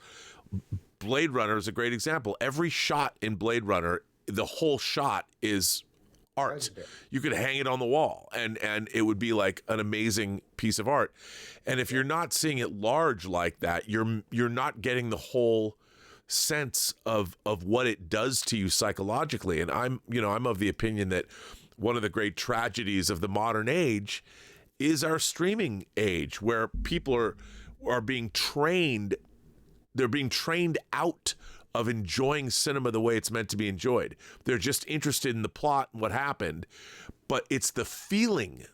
Blade Runner is a great example. Every shot in Blade Runner, the whole shot is art. You could hang it on the wall and it would be like an amazing piece of art. And if you're not seeing it large like that, you're not getting the whole sense of what it does to you psychologically. And I'm of the opinion that one of the great tragedies of the modern age is our streaming age, where people are being trained. They're being trained out of enjoying cinema the way it's meant to be enjoyed. They're just interested in the plot and what happened, but it's the feeling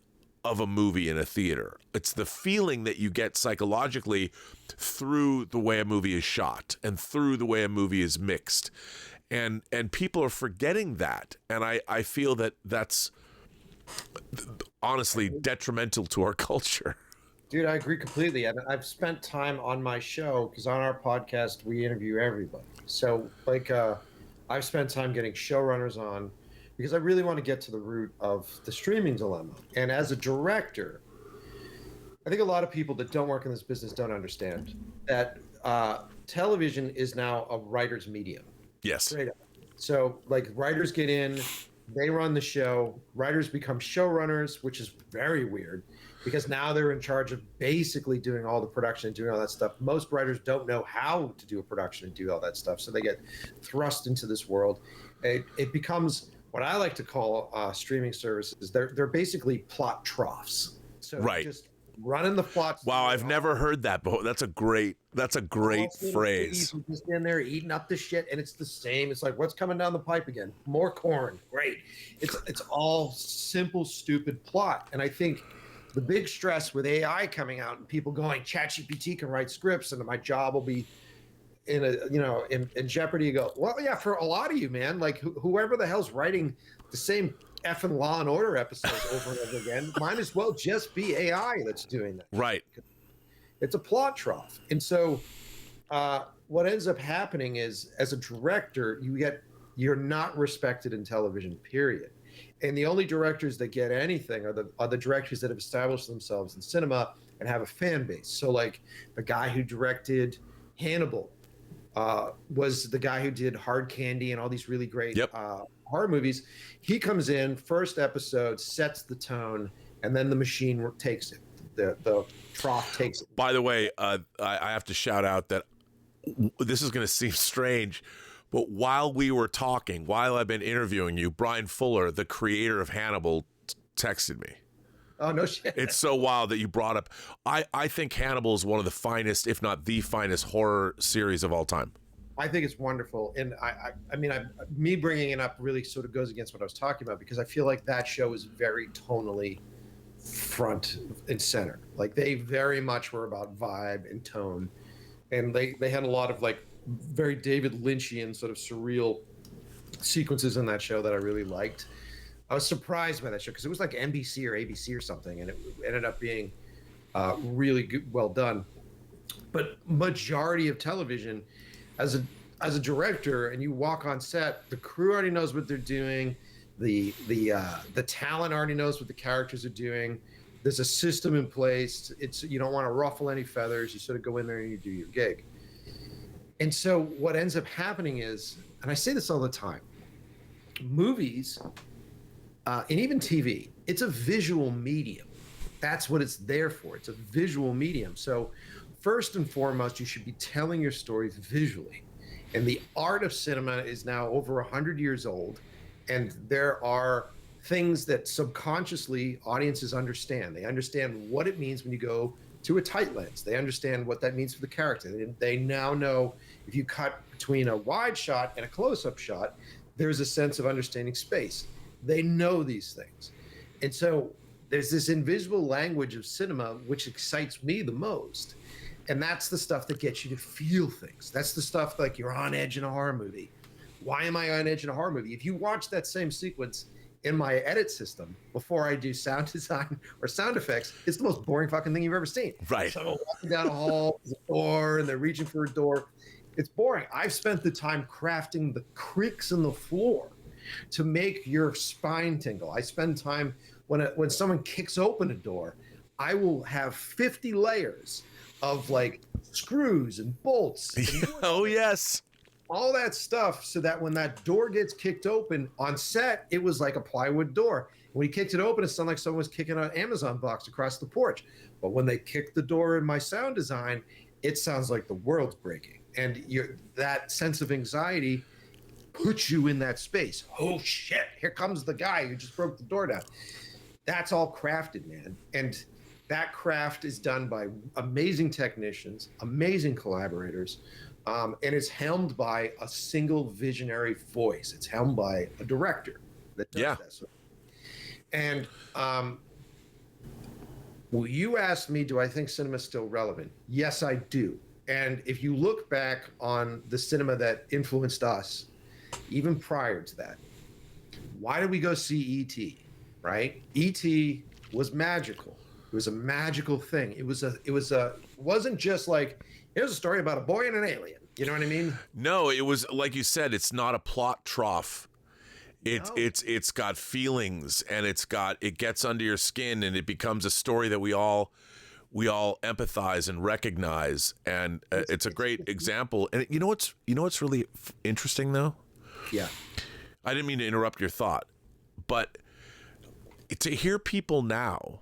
of a movie in a theater. It's the feeling that you get psychologically through the way a movie is shot and through the way a movie is mixed. And people are forgetting that. And I feel that that's honestly detrimental to our culture. Dude, I agree completely. And I've spent time on my show because on our podcast, we interview everybody. So I've spent time getting showrunners on because I really want to get to the root of the streaming dilemma. And as a director, I think a lot of people that don't work in this business don't understand that television is now a writer's medium. Yes. Straight up. So writers get in, they run the show, writers become showrunners, which is very weird because now they're in charge of basically doing all the production and doing all that stuff. Most writers don't know how to do a production and do all that stuff. So they get thrust into this world. It becomes what I like to call streaming services. They're basically plot troughs. So right. Just running the plots. Wow, I've never heard that before. That's a great phrase. Just in there eating up the shit, and it's the same. It's like, what's coming down the pipe again? More corn. Great. It's all simple, stupid plot. And I think the big stress with AI coming out and people going, ChatGPT can write scripts, and my job will be in jeopardy. You go, well, yeah, for a lot of you, man. Like whoever the hell's writing the same effing Law and Order episodes over and over again, might as well just be AI that's doing that. Right. It's a plot trough. And so what ends up happening is, as a director, you're not respected in television, period. And the only directors that get anything are the directors that have established themselves in cinema and have a fan base. So like the guy who directed Hannibal was the guy who did Hard Candy and all these really great horror movies. He comes in, first episode, sets the tone, and then the machine takes it. The trough takes it. By the way, I have to shout out that this is going to seem strange, but while we were talking, while I've been interviewing you, Brian Fuller, the creator of Hannibal, texted me. Oh, no shit. It's so wild that you brought up. I think Hannibal is one of the finest, if not the finest, horror series of all time. I think it's wonderful. And me bringing it up really sort of goes against what I was talking about, because I feel like that show is very tonally front and center. Like they very much were about vibe and tone. And they had a lot of like very David Lynchian sort of surreal sequences in that show that I really liked. I was surprised by that show because it was like NBC or ABC or something, and it ended up being really good, well done. But majority of television, as a director, and you walk on set, the crew already knows what they're doing, the talent already knows what the characters are doing. There's a system in place. It's you don't want to ruffle any feathers. You sort of go in there and you do your gig. And so what ends up happening is, and I say this all the time, movies and even TV, it's a visual medium. That's what it's there for. It's a visual medium. So first and foremost, you should be telling your stories visually. And the art of cinema is now over 100 years old. And there are things that subconsciously audiences understand. They understand what it means when you go to a tight lens. They understand what that means for the character. They now know if you cut between a wide shot and a close-up shot, there's a sense of understanding space. They know these things. And so there's this invisible language of cinema which excites me the most. And that's the stuff that gets you to feel things. That's the stuff like you're on edge in a horror movie. Why am I on edge in a horror movie? If you watch that same sequence in my edit system before I do sound design or sound effects, it's the most boring fucking thing you've ever seen. Right. Someone walking down a hall, there's a door, and they're reaching for a door. It's boring. I've spent the time crafting the creaks in the floor to make your spine tingle. I spend time when someone kicks open a door, I will have 50 layers of like screws and bolts. And Oh, yes. all that stuff, so that when that door gets kicked open on set, it was like a plywood door. When he kicked it open, it sounded like someone was kicking an Amazon box across the porch. But when they kicked the door in my sound design, it sounds like the world's breaking. And that sense of anxiety puts you in that space. Oh shit, here comes the guy who just broke the door down. That's all crafted, man. And that craft is done by amazing technicians, amazing collaborators. And it's helmed by a single visionary voice. It's helmed by a director that does that. So, and well, you asked me, do I think cinema is still relevant? Yes, I do. And if you look back on the cinema that influenced us, even prior to that, why did we go see E.T., right? E.T. was magical. It was a magical thing. It wasn't just like, here's a story about a boy and an alien. You know what I mean? No, it was like you said. It's not a plot trough. It's got feelings, and it gets under your skin, and it becomes a story that we all empathize and recognize. And it's a great example. And you know what's really interesting though? Yeah. I didn't mean to interrupt your thought, but to hear people now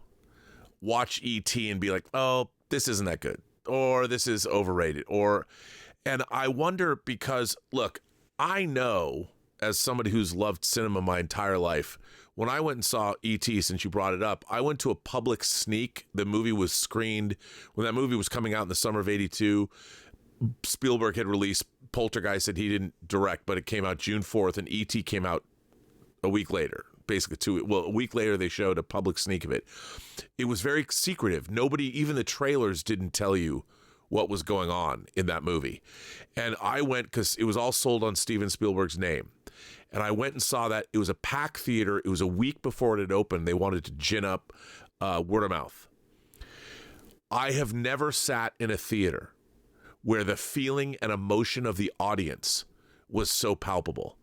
watch E.T. and be like, oh, this isn't that good, or this is overrated, and I wonder because, look, I know as somebody who's loved cinema my entire life, when I went and saw E.T., since you brought it up, I went to a public sneak. The movie was screened when that movie was coming out in the summer of '82. Spielberg had released Poltergeist that he didn't direct, but it came out June 4th, and E.T. came out a week later. Basically, a week later, they showed a public sneak of it. It was very secretive. Nobody, even the trailers, didn't tell you what was going on in that movie. And I went because it was all sold on Steven Spielberg's name. And I went and saw that. It was a packed theater. It was a week before it had opened. They wanted to gin up word of mouth. I have never sat in a theater where the feeling and emotion of the audience was so palpable.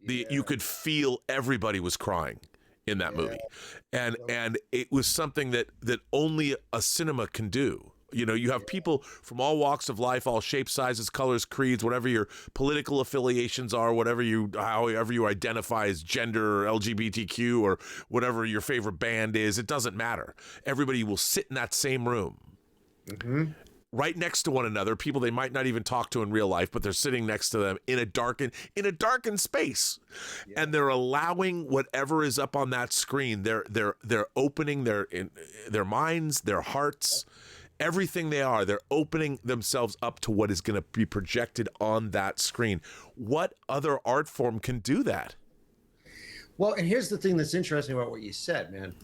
You could feel everybody was crying in that movie. And it was something that only a cinema can do. You know, you have people from all walks of life, all shapes, sizes, colors, creeds, whatever your political affiliations are, however you identify as gender or LGBTQ or whatever your favorite band is, it doesn't matter. Everybody will sit in that same room. Mm-hmm. Right next to one another, people they might not even talk to in real life, but they're sitting next to them in a darkened space, and they're allowing whatever is up on that screen. They're opening their minds, their hearts, everything they are. They're opening themselves up to what is going to be projected on that screen. What other art form can do that? Well, and here's the thing that's interesting about what you said, man.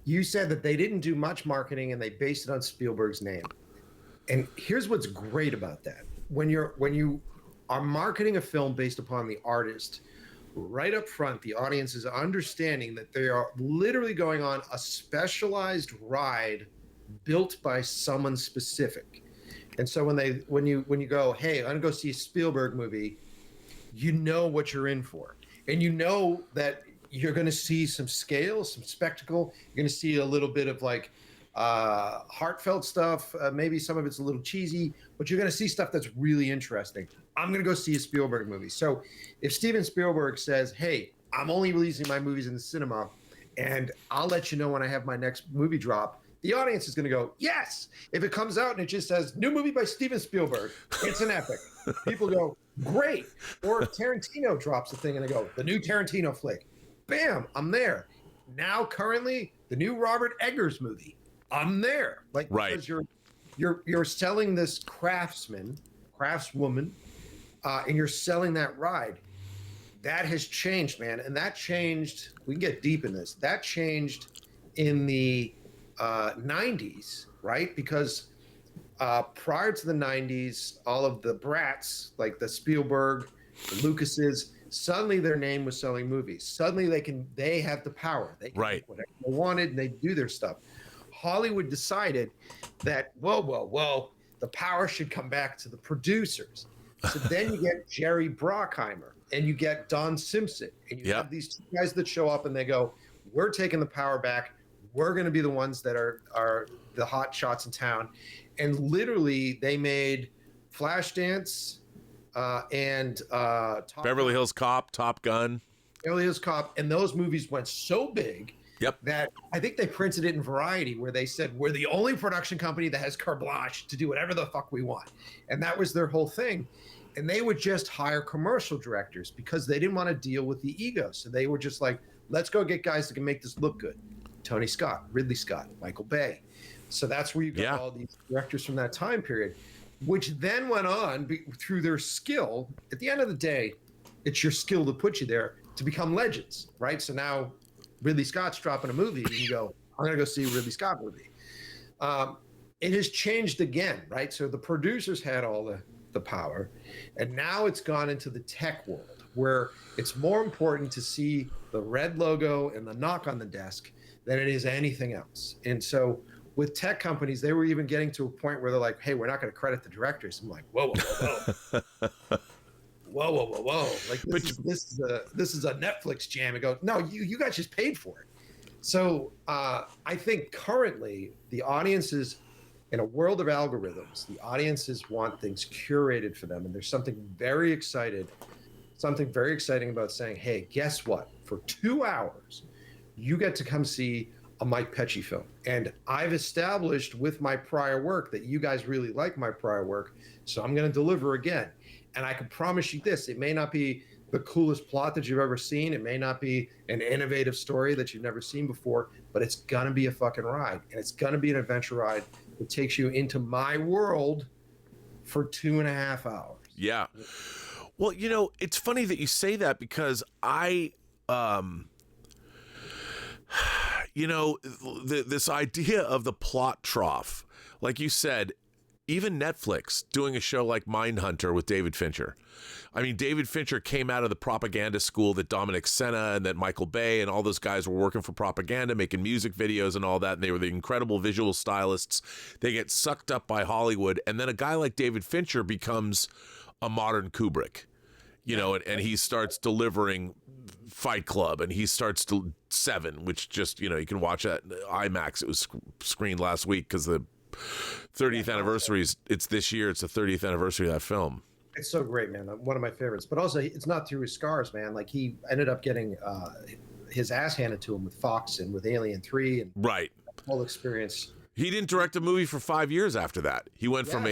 You said that they didn't do much marketing and they based it on Spielberg's name. And here's what's great about that. When you are marketing a film based upon the artist, right up front, the audience is understanding that they are literally going on a specialized ride built by someone specific. And so when you go, hey, I'm gonna go see a Spielberg movie, you know what you're in for, and you know that you're gonna see some scale, some spectacle. You're gonna see a little bit of like heartfelt stuff. Maybe some of it's a little cheesy, but you're gonna see stuff that's really interesting. I'm gonna go see a Spielberg movie. So if Steven Spielberg says, hey, I'm only releasing my movies in the cinema, and I'll let you know when I have my next movie drop, the audience is going to go, yes. If it comes out and it just says, new movie by Steven Spielberg, it's an epic. People go, great. Or if Tarantino drops a thing and they go, the new Tarantino flick, bam, I'm there. Now, currently, the new Robert Eggers movie, I'm there. Like, right. Because you're selling this craftswoman, and you're selling that ride. That has changed, man. And that changed, we can get deep in this, that changed in the 90s, right? Because prior to the 90s, all of the brats, like the Spielberg, the Lucases, suddenly their name was selling movies. Suddenly they have the power. They can right. do whatever they wanted, and they do their stuff. Hollywood decided that, whoa, the power should come back to the producers. So then you get Jerry Bruckheimer, and you get Don Simpson, and you have these two guys that show up and they go, we're taking the power back. We're going to be the ones that are the hot shots in town. And literally they made Flashdance and Beverly Hills Cop, Top Gun. Beverly Hills Cop. And those movies went so big that I think they printed it in Variety, where they said, we're the only production company that has carte blanche to do whatever the fuck we want. And that was their whole thing. And they would just hire commercial directors because they didn't want to deal with the ego. So they were just like, let's go get guys that can make this look good. Tony Scott, Ridley Scott, Michael Bay. So that's where you got all these directors from that time period, which then went on through their skill. At the end of the day, it's your skill to put you there to become legends, right? So now Ridley Scott's dropping a movie, and you go, I'm going to go see a Ridley Scott movie. It has changed again, right? So the producers had all the power, and now it's gone into the tech world, where it's more important to see the red logo and the knock on the desk than it is anything else. And so with tech companies, they were even getting to a point where they're like, hey, we're not going to credit the directors. I'm like, whoa. Whoa. Like this is a Netflix jam. And go, no, you guys just paid for it. So I think currently the audiences, in a world of algorithms, the audiences want things curated for them. And there's something very exciting about saying, hey, guess what? For 2 hours, you get to come see a Mike Pecci film. And I've established with my prior work that you guys really like my prior work, so I'm going to deliver again. And I can promise you this, it may not be the coolest plot that you've ever seen. It may not be an innovative story that you've never seen before, but it's going to be a fucking ride. And it's going to be an adventure ride that takes you into my world for 2.5 hours. Yeah. Well, you know, it's funny that you say that, because this idea of the plot trough, like you said, even Netflix doing a show like Mindhunter with David Fincher. I mean, David Fincher came out of the propaganda school that Dominic Sena and that Michael Bay and all those guys were working for propaganda, making music videos and all that. And they were the incredible visual stylists. They get sucked up by Hollywood. And then a guy like David Fincher becomes a modern Kubrick, and he starts delivering Fight Club, and he starts to Seven, which just, you can watch that IMAX. It was screened last week because the 30th anniversary it's this year. It's the 30th anniversary of that film. It's so great, man. One of my favorites. But also, it's not through his scars, man. Like, he ended up getting his ass handed to him with Fox and with Alien 3 and right. The whole experience. He didn't direct a movie for 5 years after that. He went from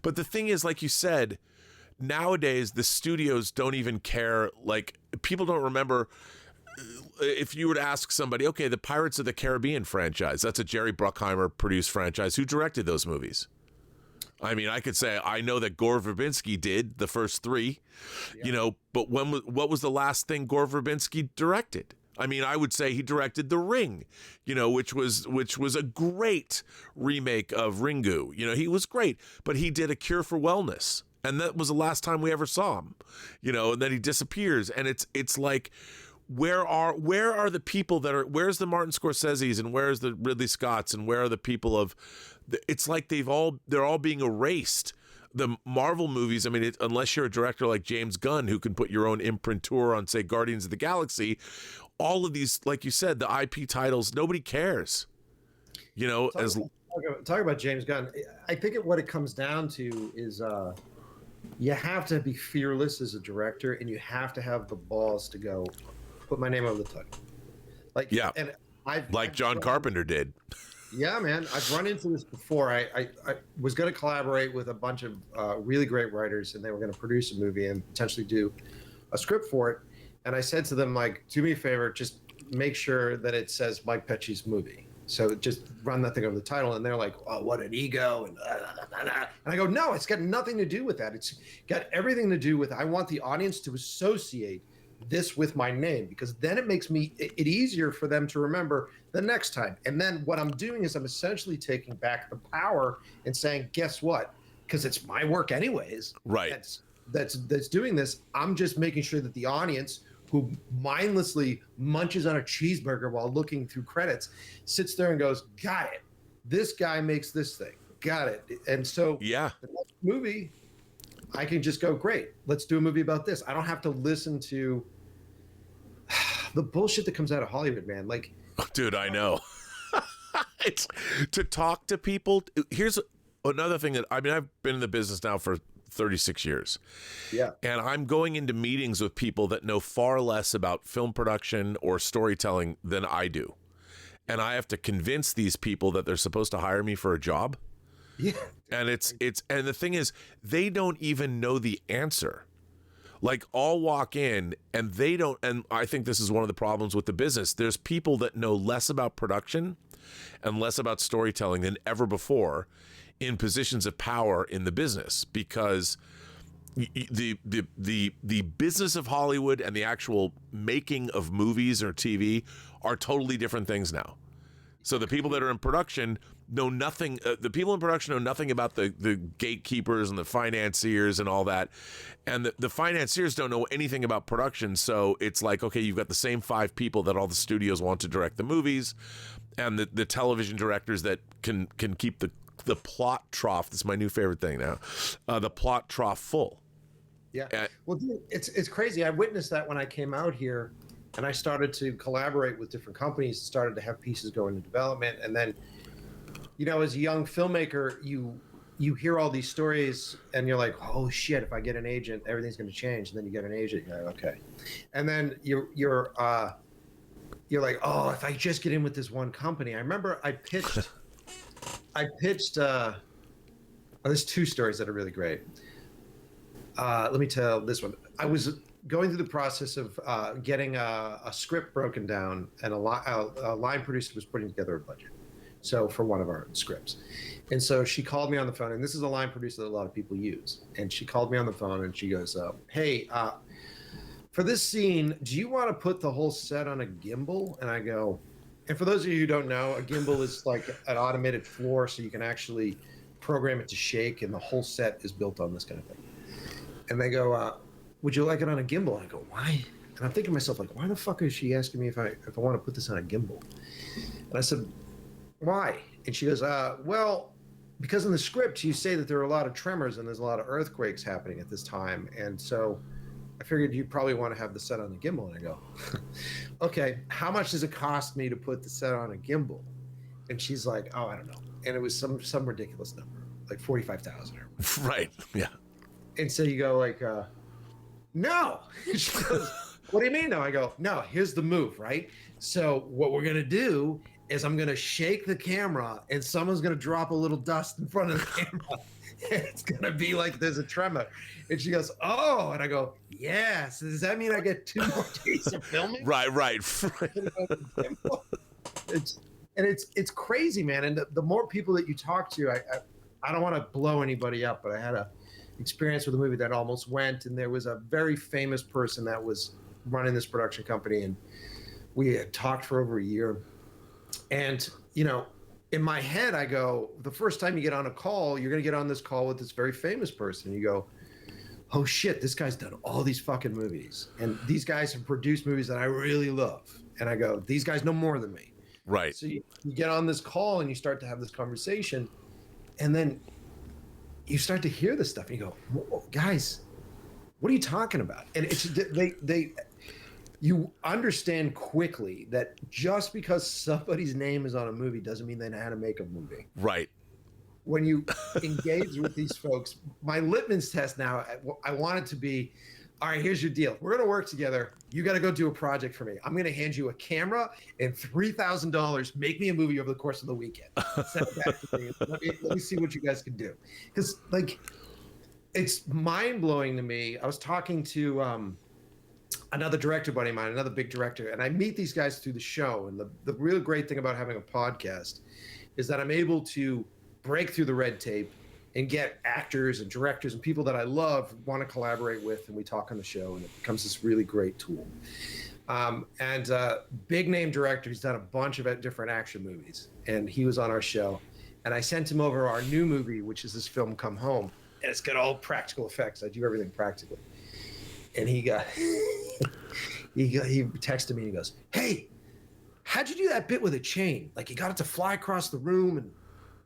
but the thing is, like you said, nowadays the studios don't even care. Like, people don't remember. If you were to ask somebody, okay, the Pirates of the Caribbean franchise, that's a Jerry Bruckheimer produced franchise. Who directed those movies? I mean, I could say I know that Gore Verbinski did the first three, but what was the last thing Gore Verbinski directed? I mean, I would say he directed The Ring, which was a great remake of Ringu. He was great, but he did A Cure for Wellness. And that was the last time we ever saw him, and then he disappears. And it's like, where are the people where's the Martin Scorsese's and where's the Ridley Scott's and where are the people it's like they're all being erased. The Marvel movies, I mean, unless you're a director like James Gunn, who can put your own imprimatur on, say, Guardians of the Galaxy, all of these, like you said, the IP titles, nobody cares. Talk about James Gunn. I think what it comes down to is you have to be fearless as a director, and you have to have the balls to go put my name over the title. And I've John Carpenter did. Yeah, man. I've run into this before. I was going to collaborate with a bunch of really great writers, and they were going to produce a movie and potentially do a script for it. And I said to them, like, do me a favor, just make sure that it says Mike Pecci's movie. So just run that thing over the title. And they're like, oh, what an ego. And I go, no, it's got nothing to do with that. It's got everything to do with, I want the audience to associate this with my name, because then it makes it easier for them to remember the next time. And then what I'm doing is I'm essentially taking back the power and saying, guess what? Because it's my work anyways. Right. That's doing this. I'm just making sure that the audience, who mindlessly munches on a cheeseburger while looking through credits, sits there and goes, got it. This guy makes this thing. Got it. And so the next movie, I can just go, great, let's do a movie about this. I don't have to listen to the bullshit that comes out of Hollywood, man. Like, dude, I know. It's to talk to people. Here's another thing I've been in the business now for 36 years. Yeah. And I'm going into meetings with people that know far less about film production or storytelling than I do. And I have to convince these people that they're supposed to hire me for a job. Yeah. And and the thing is, they don't even know the answer. Like, I'll walk in and they don't, and I think this is one of the problems with the business. There's people that know less about production and less about storytelling than ever before in positions of power in the business, because the business of Hollywood and the actual making of movies or TV are totally different things now. So the people that are in production know nothing. The people in production know nothing about the gatekeepers and the financiers and all that. And the financiers don't know anything about production. So it's like, okay, you've got the same 5 people that all the studios want to direct the movies, and the television directors that can keep the plot trough. This is my new favorite thing now. The plot trough full. Yeah. Well, dude, it's crazy. I witnessed that when I came out here, and I started to collaborate with different companies, started to have pieces go into development. And then, as a young filmmaker, you hear all these stories and you're like, oh shit, if I get an agent, everything's going to change. And then you get an agent, you're like, okay. And then you're like, oh, if I just get in with this one company. I remember I pitched, there's 2 stories that are really great. Let me tell this one. I was going through the process of getting a script broken down, and a line producer was putting together a budget. So for one of our scripts. And so she called me on the phone, and this is a line producer that a lot of people use. And she called me on the phone and she goes, hey, for this scene, do you want to put the whole set on a gimbal? And I go, and for those of you who don't know, a gimbal is like an automated floor, so you can actually program it to shake, and the whole set is built on this kind of thing. And they go, would you like it on a gimbal? And I go, why? And I'm thinking to myself, like, why the fuck is she asking me if I want to put this on a gimbal? And I said, why? And she goes, well, because in the script you say that there are a lot of tremors and there's a lot of earthquakes happening at this time. And so I figured you probably want to have the set on the gimbal. And I go, okay, how much does it cost me to put the set on a gimbal? And she's like, oh, I don't know. And it was some ridiculous number, like $45,000. Right. Yeah. And so you go like, no. She goes, what do you mean no? I go, no, here's the move, right? So what we're going to do is I'm going to shake the camera, and someone's going to drop a little dust in front of the camera. It's going to be like there's a tremor. And she goes, oh. And I go, yes. Does that mean I get 2 more days of filming? Right. It's crazy, man. And the more people that you talk to, I don't want to blow anybody up, but I had a experience with a movie that almost went, and there was a very famous person that was running this production company, and we had talked for over a year. And in my head I go, the first time you get on a call, you're going to get on this call with this very famous person. You go, oh shit, this guy's done all these fucking movies, and these guys have produced movies that I really love. And I go, these guys know more than me. Right. So you get on this call and you start to have this conversation, and then you start to hear this stuff and you go, guys, what are you talking about? And it's you understand quickly that just because somebody's name is on a movie doesn't mean they know how to make a movie. Right. When you engage with these folks, my litmus test now, I want it to be, all right, here's your deal. We're going to work together. You got to go do a project for me. I'm going to hand you a camera and $3,000. Make me a movie over the course of the weekend. Send it back to me. Let me see what you guys can do. Because, like, it's mind-blowing to me. I was talking to another director buddy of mine, another big director, and I meet these guys through the show. And the real great thing about having a podcast is that I'm able to break through the red tape and get actors and directors and people that I love, want to collaborate with, and we talk on the show, and it becomes this really great tool. Big name director, he's done a bunch of different action movies, and he was on our show, and I sent him over our new movie, which is this film Come Home, and it's got all practical effects. I do everything practically. And he texted me and he goes, hey, how'd you do that bit with a chain? Like, you got it to fly across the room and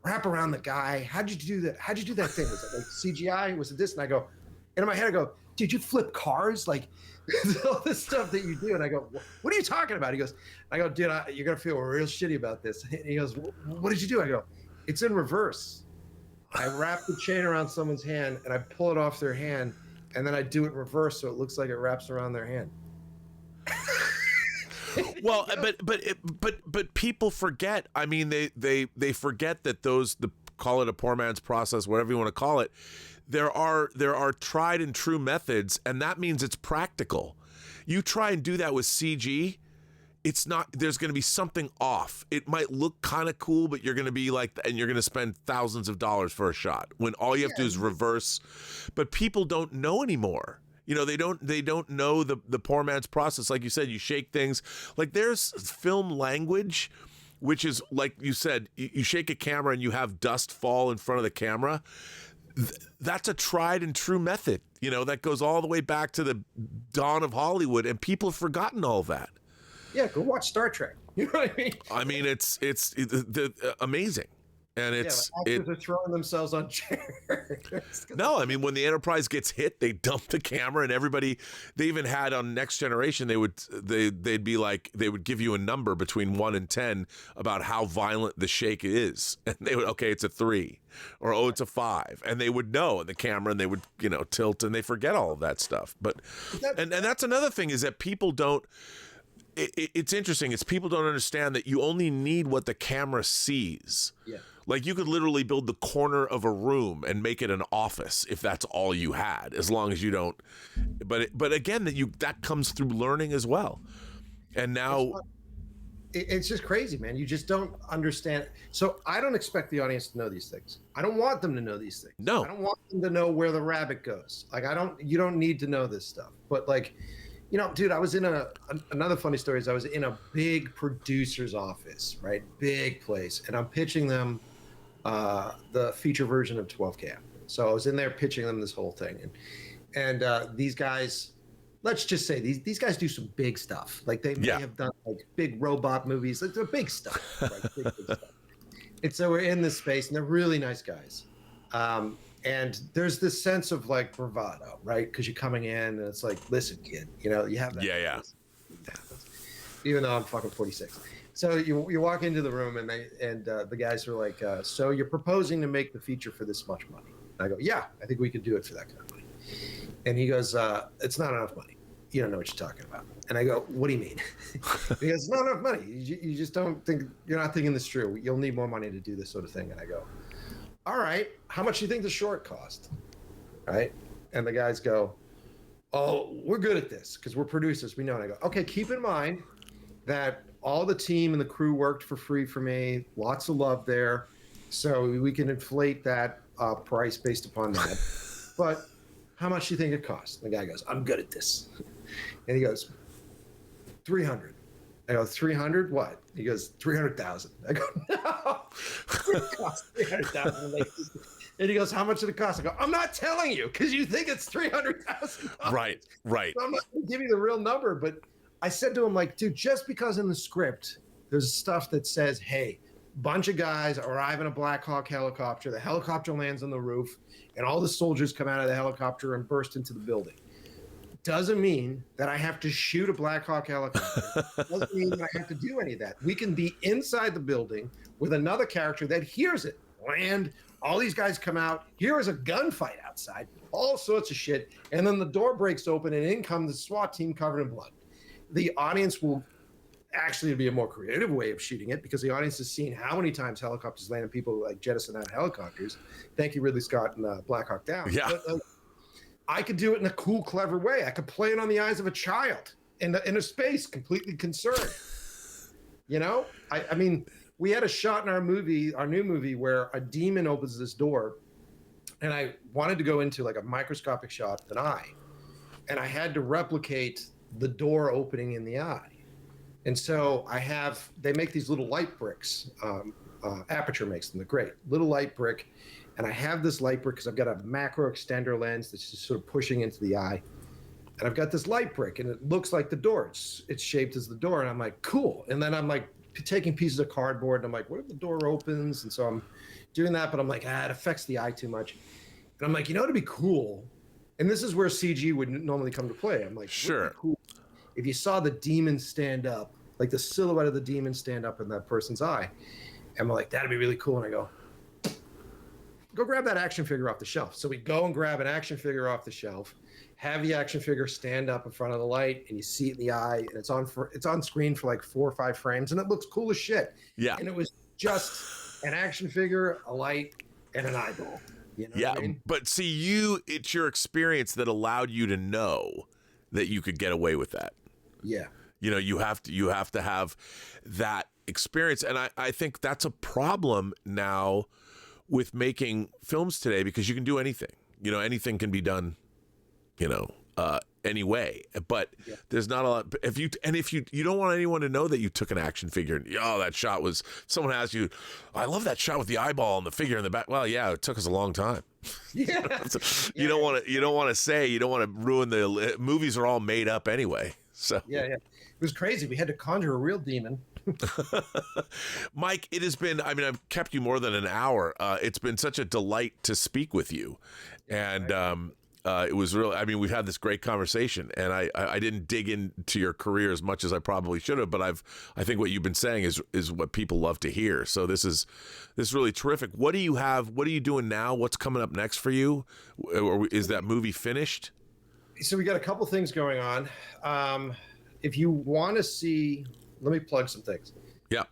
wrap around the guy. How'd you do that? How'd you do that thing? Was it like CGI? Was it this? And I go, and in my head I go, did you flip cars? Like, all this stuff that you do. And I go, what are you talking about? He goes, I go, dude, you're going to feel real shitty about this. And he goes, what did you do? I go, it's in reverse. I wrap the chain around someone's hand and I pull it off their hand, and then I do it in reverse so it looks like it wraps around their hand. Well, but people forget. I mean, they forget that call it a poor man's process, whatever you want to call it. There are tried and true methods, and that means it's practical. You try and do that with CG, it's not. There's going to be something off. It might look kind of cool, but you're going to be like, and you're going to spend thousands of dollars for a shot when all you have to do is reverse. But people don't know anymore. You know, they don't know the poor man's process. Like you said, you shake things. Like, there's film language, which is, like you said, you shake a camera and you have dust fall in front of the camera. That's a tried and true method. You know, that goes all the way back to the dawn of Hollywood, and people have forgotten all that. Yeah, go watch Star Trek. You know what I mean? I mean, it's amazing. And it's actors are throwing themselves on chairs. No, I mean, when the Enterprise gets hit, they dump the camera, and everybody. They even had on Next Generation. They'd be like, they would give you a number between 1 and 10 about how violent the shake is, and they would, okay, it's a 3, or oh, it's a 5, and they would know in the camera, and they would tilt, and they forget all of that stuff. But and that's another thing, is that people don't. It's interesting. It's people don't understand that you only need what the camera sees. Yeah. Like, you could literally build the corner of a room and make it an office if that's all you had, as long as you don't. But again, that comes through learning as well. And now, it's just crazy, man. You just don't understand. So I don't expect the audience to know these things. I don't want them to know these things. No, I don't want them to know where the rabbit goes. Like, you don't need to know this stuff. But, like, dude, I was in another funny story is I was in a big producer's office, right? Big place. And I'm pitching them the feature version of 12 Cam. So I was in there pitching them this whole thing. And these guys, let's just say these guys do some big stuff. Like, they may have done like big robot movies. Like, they're big stuff. Right? Big stuff. And so we're in this space, and they're really nice guys. And there's this sense of, like, bravado, right? Because you're coming in and it's like, listen, kid, you have that. Yeah. Even though I'm fucking 46. So you walk into the room and the guys are like, so you're proposing to make the feature for this much money? And I go, yeah, I think we could do it for that kind of money. And he goes, it's not enough money. You don't know what you're talking about. And I go, what do you mean? He goes, not enough money. You just don't think, you're not thinking this through. You'll need more money to do this sort of thing. And I go, all right, how much do you think the short cost? Right? And the guys go, oh, we're good at this because we're producers. We know. And I go, okay, keep in mind that all the team and the crew worked for free for me. Lots of love there. So we can inflate that price based upon that. But how much do you think it costs? And the guy goes, I'm good at this. And he goes, 300. I go, 300 what? He goes, 300,000. I go, no, it costs 300,000. And he goes, how much did it cost? I go, I'm not telling you because you think it's $300,000. Right. So I'm not going to give you the real number. But I said to him, like, dude, just because in the script there's stuff that says, hey, bunch of guys arrive in a Black Hawk helicopter. The helicopter lands on the roof, and all the soldiers come out of the helicopter and burst into the building. Doesn't mean that I have to shoot a Black Hawk helicopter. Doesn't mean that I have to do any of that. We can be inside the building with another character that hears it land. All these guys come out. Here is a gunfight outside. All sorts of shit. And then the door breaks open, and in comes the SWAT team covered in blood. The audience will actually be a more creative way of shooting it because the audience has seen how many times helicopters land and people like jettison out of helicopters. Thank you, Ridley Scott and Black Hawk Down. Yeah. But, I could do it in a cool, clever way. I could play it on the eyes of a child in a space completely concerned. You know, I mean, we had a shot in our new movie, where a demon opens this door, and I wanted to go into like a microscopic shot of an eye, and I had to replicate the door opening in the eye. And so they make these little light bricks. Aperture makes them. They're great. Little light brick. And I have this light brick because I've got a macro extender lens that's just sort of pushing into the eye. And I've got this light brick, and it looks like the door. It's shaped as the door. And I'm like, cool. And then I'm like taking pieces of cardboard, and I'm like, what if the door opens? And so I'm doing that, but I'm like, it affects the eye too much. And I'm like, it'd be cool. And this is where CG would normally come to play. I'm like, sure. Cool if you saw the demon stand up, like the silhouette of the demon stand up in that person's eye. And I'm like, that'd be really cool. And I go grab that action figure off the shelf. So we go and grab an action figure off the shelf, have the action figure stand up in front of the light, and you see it in the eye, and it's on screen for like 4 or 5 frames, and it looks cool as shit. Yeah. And it was just an action figure, a light, and an eyeball. You know what I mean? But see, it's your experience that allowed you to know that you could get away with that. Yeah. You know, you have to have that experience, and I think that's a problem now with making films today, because you can do anything. You know, anything can be done, you know, anyway. But there's not a lot. If you don't want anyone to know that you took an action figure and that shot was, someone asks you, I love that shot with the eyeball and the figure in the back. Well, yeah, it took us a long time. Yeah. You don't want to ruin the movies are all made up anyway. So yeah. It was crazy. We had to conjure a real demon. Mike, it has been, I mean, I've kept you more than an hour. It's been such a delight to speak with you. And it was really, I mean, we've had this great conversation, and I didn't dig into your career as much as I probably should have, but I think what you've been saying is what people love to hear. So this is really terrific. What do you have? What are you doing now? What's coming up next for you? Or is that movie finished? So we got a couple things going on. If you want to see, let me plug some things. Yeah.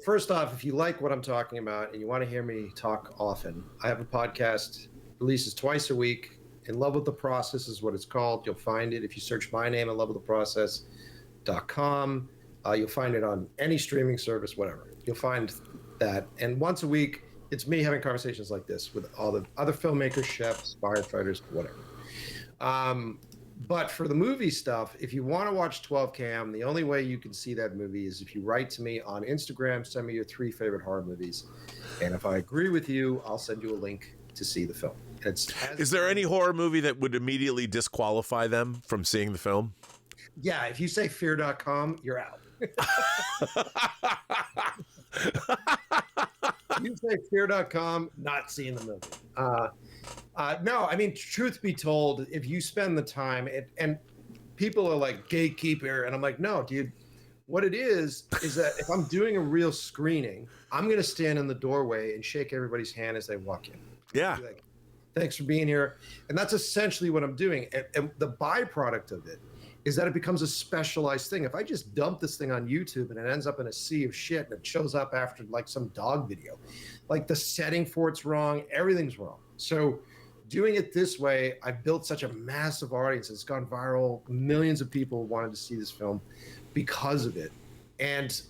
First off, if you like what I'm talking about and you want to hear me talk often, I have a podcast, releases twice a week. In Love with the Process is what it's called. You'll find it if you search my name at lovewiththeprocess.com. You'll find it on any streaming service, whatever. You'll find that. And once a week, it's me having conversations like this with all the other filmmakers, chefs, firefighters, whatever. But for the movie stuff, if you want to watch 12 Cam, the only way you can see that movie is if you write to me on Instagram, send me your 3 favorite horror movies. And if I agree with you, I'll send you a link to see the film. Is there any horror movie that would immediately disqualify them from seeing the film? Yeah, if you say fear.com, you're out. You say fear.com, not seeing the movie. No, I mean, truth be told, if you spend the time, and people are like, gatekeeper, and I'm like, no, dude, what it is that if I'm doing a real screening, I'm going to stand in the doorway and shake everybody's hand as they walk in. Yeah. Like, thanks for being here. And that's essentially what I'm doing. And the byproduct of it is that it becomes a specialized thing. If I just dump this thing on YouTube and it ends up in a sea of shit and it shows up after like some dog video, like the setting for it's wrong, everything's wrong. So doing it this way, I built such a massive audience. It's gone viral. Millions of people wanted to see this film because of it. And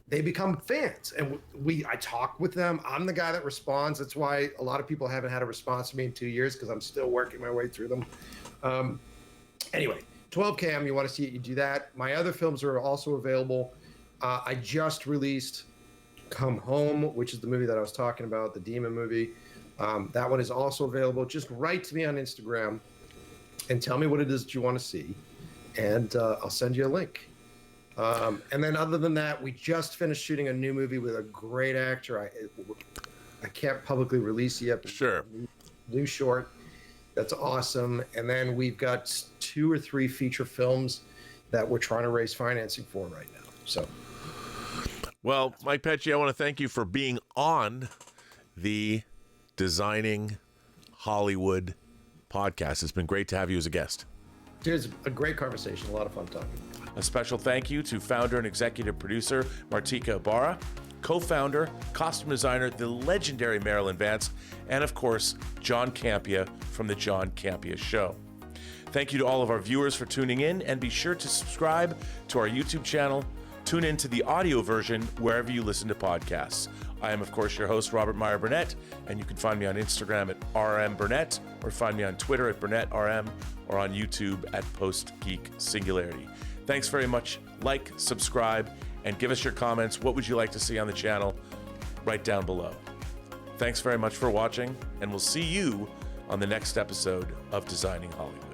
they become fans. And I talk with them. I'm the guy that responds. That's why a lot of people haven't had a response from me in 2 years, because I'm still working my way through them. Anyway, 12 Cam, you want to see it, you do that. My other films are also available. I just released Come Home, which is the movie that I was talking about, the demon movie. That one is also available. Just write to me on Instagram and tell me what it is that you want to see, and I'll send you a link. And then other than that, we just finished shooting a new movie with a great actor. I can't publicly release yet. But Sure. New short. That's awesome. And then we've got 2 or 3 feature films that we're trying to raise financing for right now. So, Well, Mike Pecci, I want to thank you for being on the Designing Hollywood podcast. It's been great to have you as a guest. here's a great conversation. A lot of fun talking. A special thank you to founder and executive producer Martika Ibarra, co-founder, costume designer, the legendary Marilyn Vance, and of course, John Campea from the John Campea Show. Thank you to all of our viewers for tuning in, and be sure to subscribe to our YouTube channel. Tune in to the audio version wherever you listen to podcasts. I am, of course, your host, Robert Meyer Burnett, and you can find me on Instagram at rmburnett, or find me on Twitter at BurnettRM, or on YouTube at PostGeek Singularity. Thanks very much. Like, subscribe, and give us your comments. What would you like to see on the channel? Right down below. Thanks very much for watching, and we'll see you on the next episode of Designing Hollywood.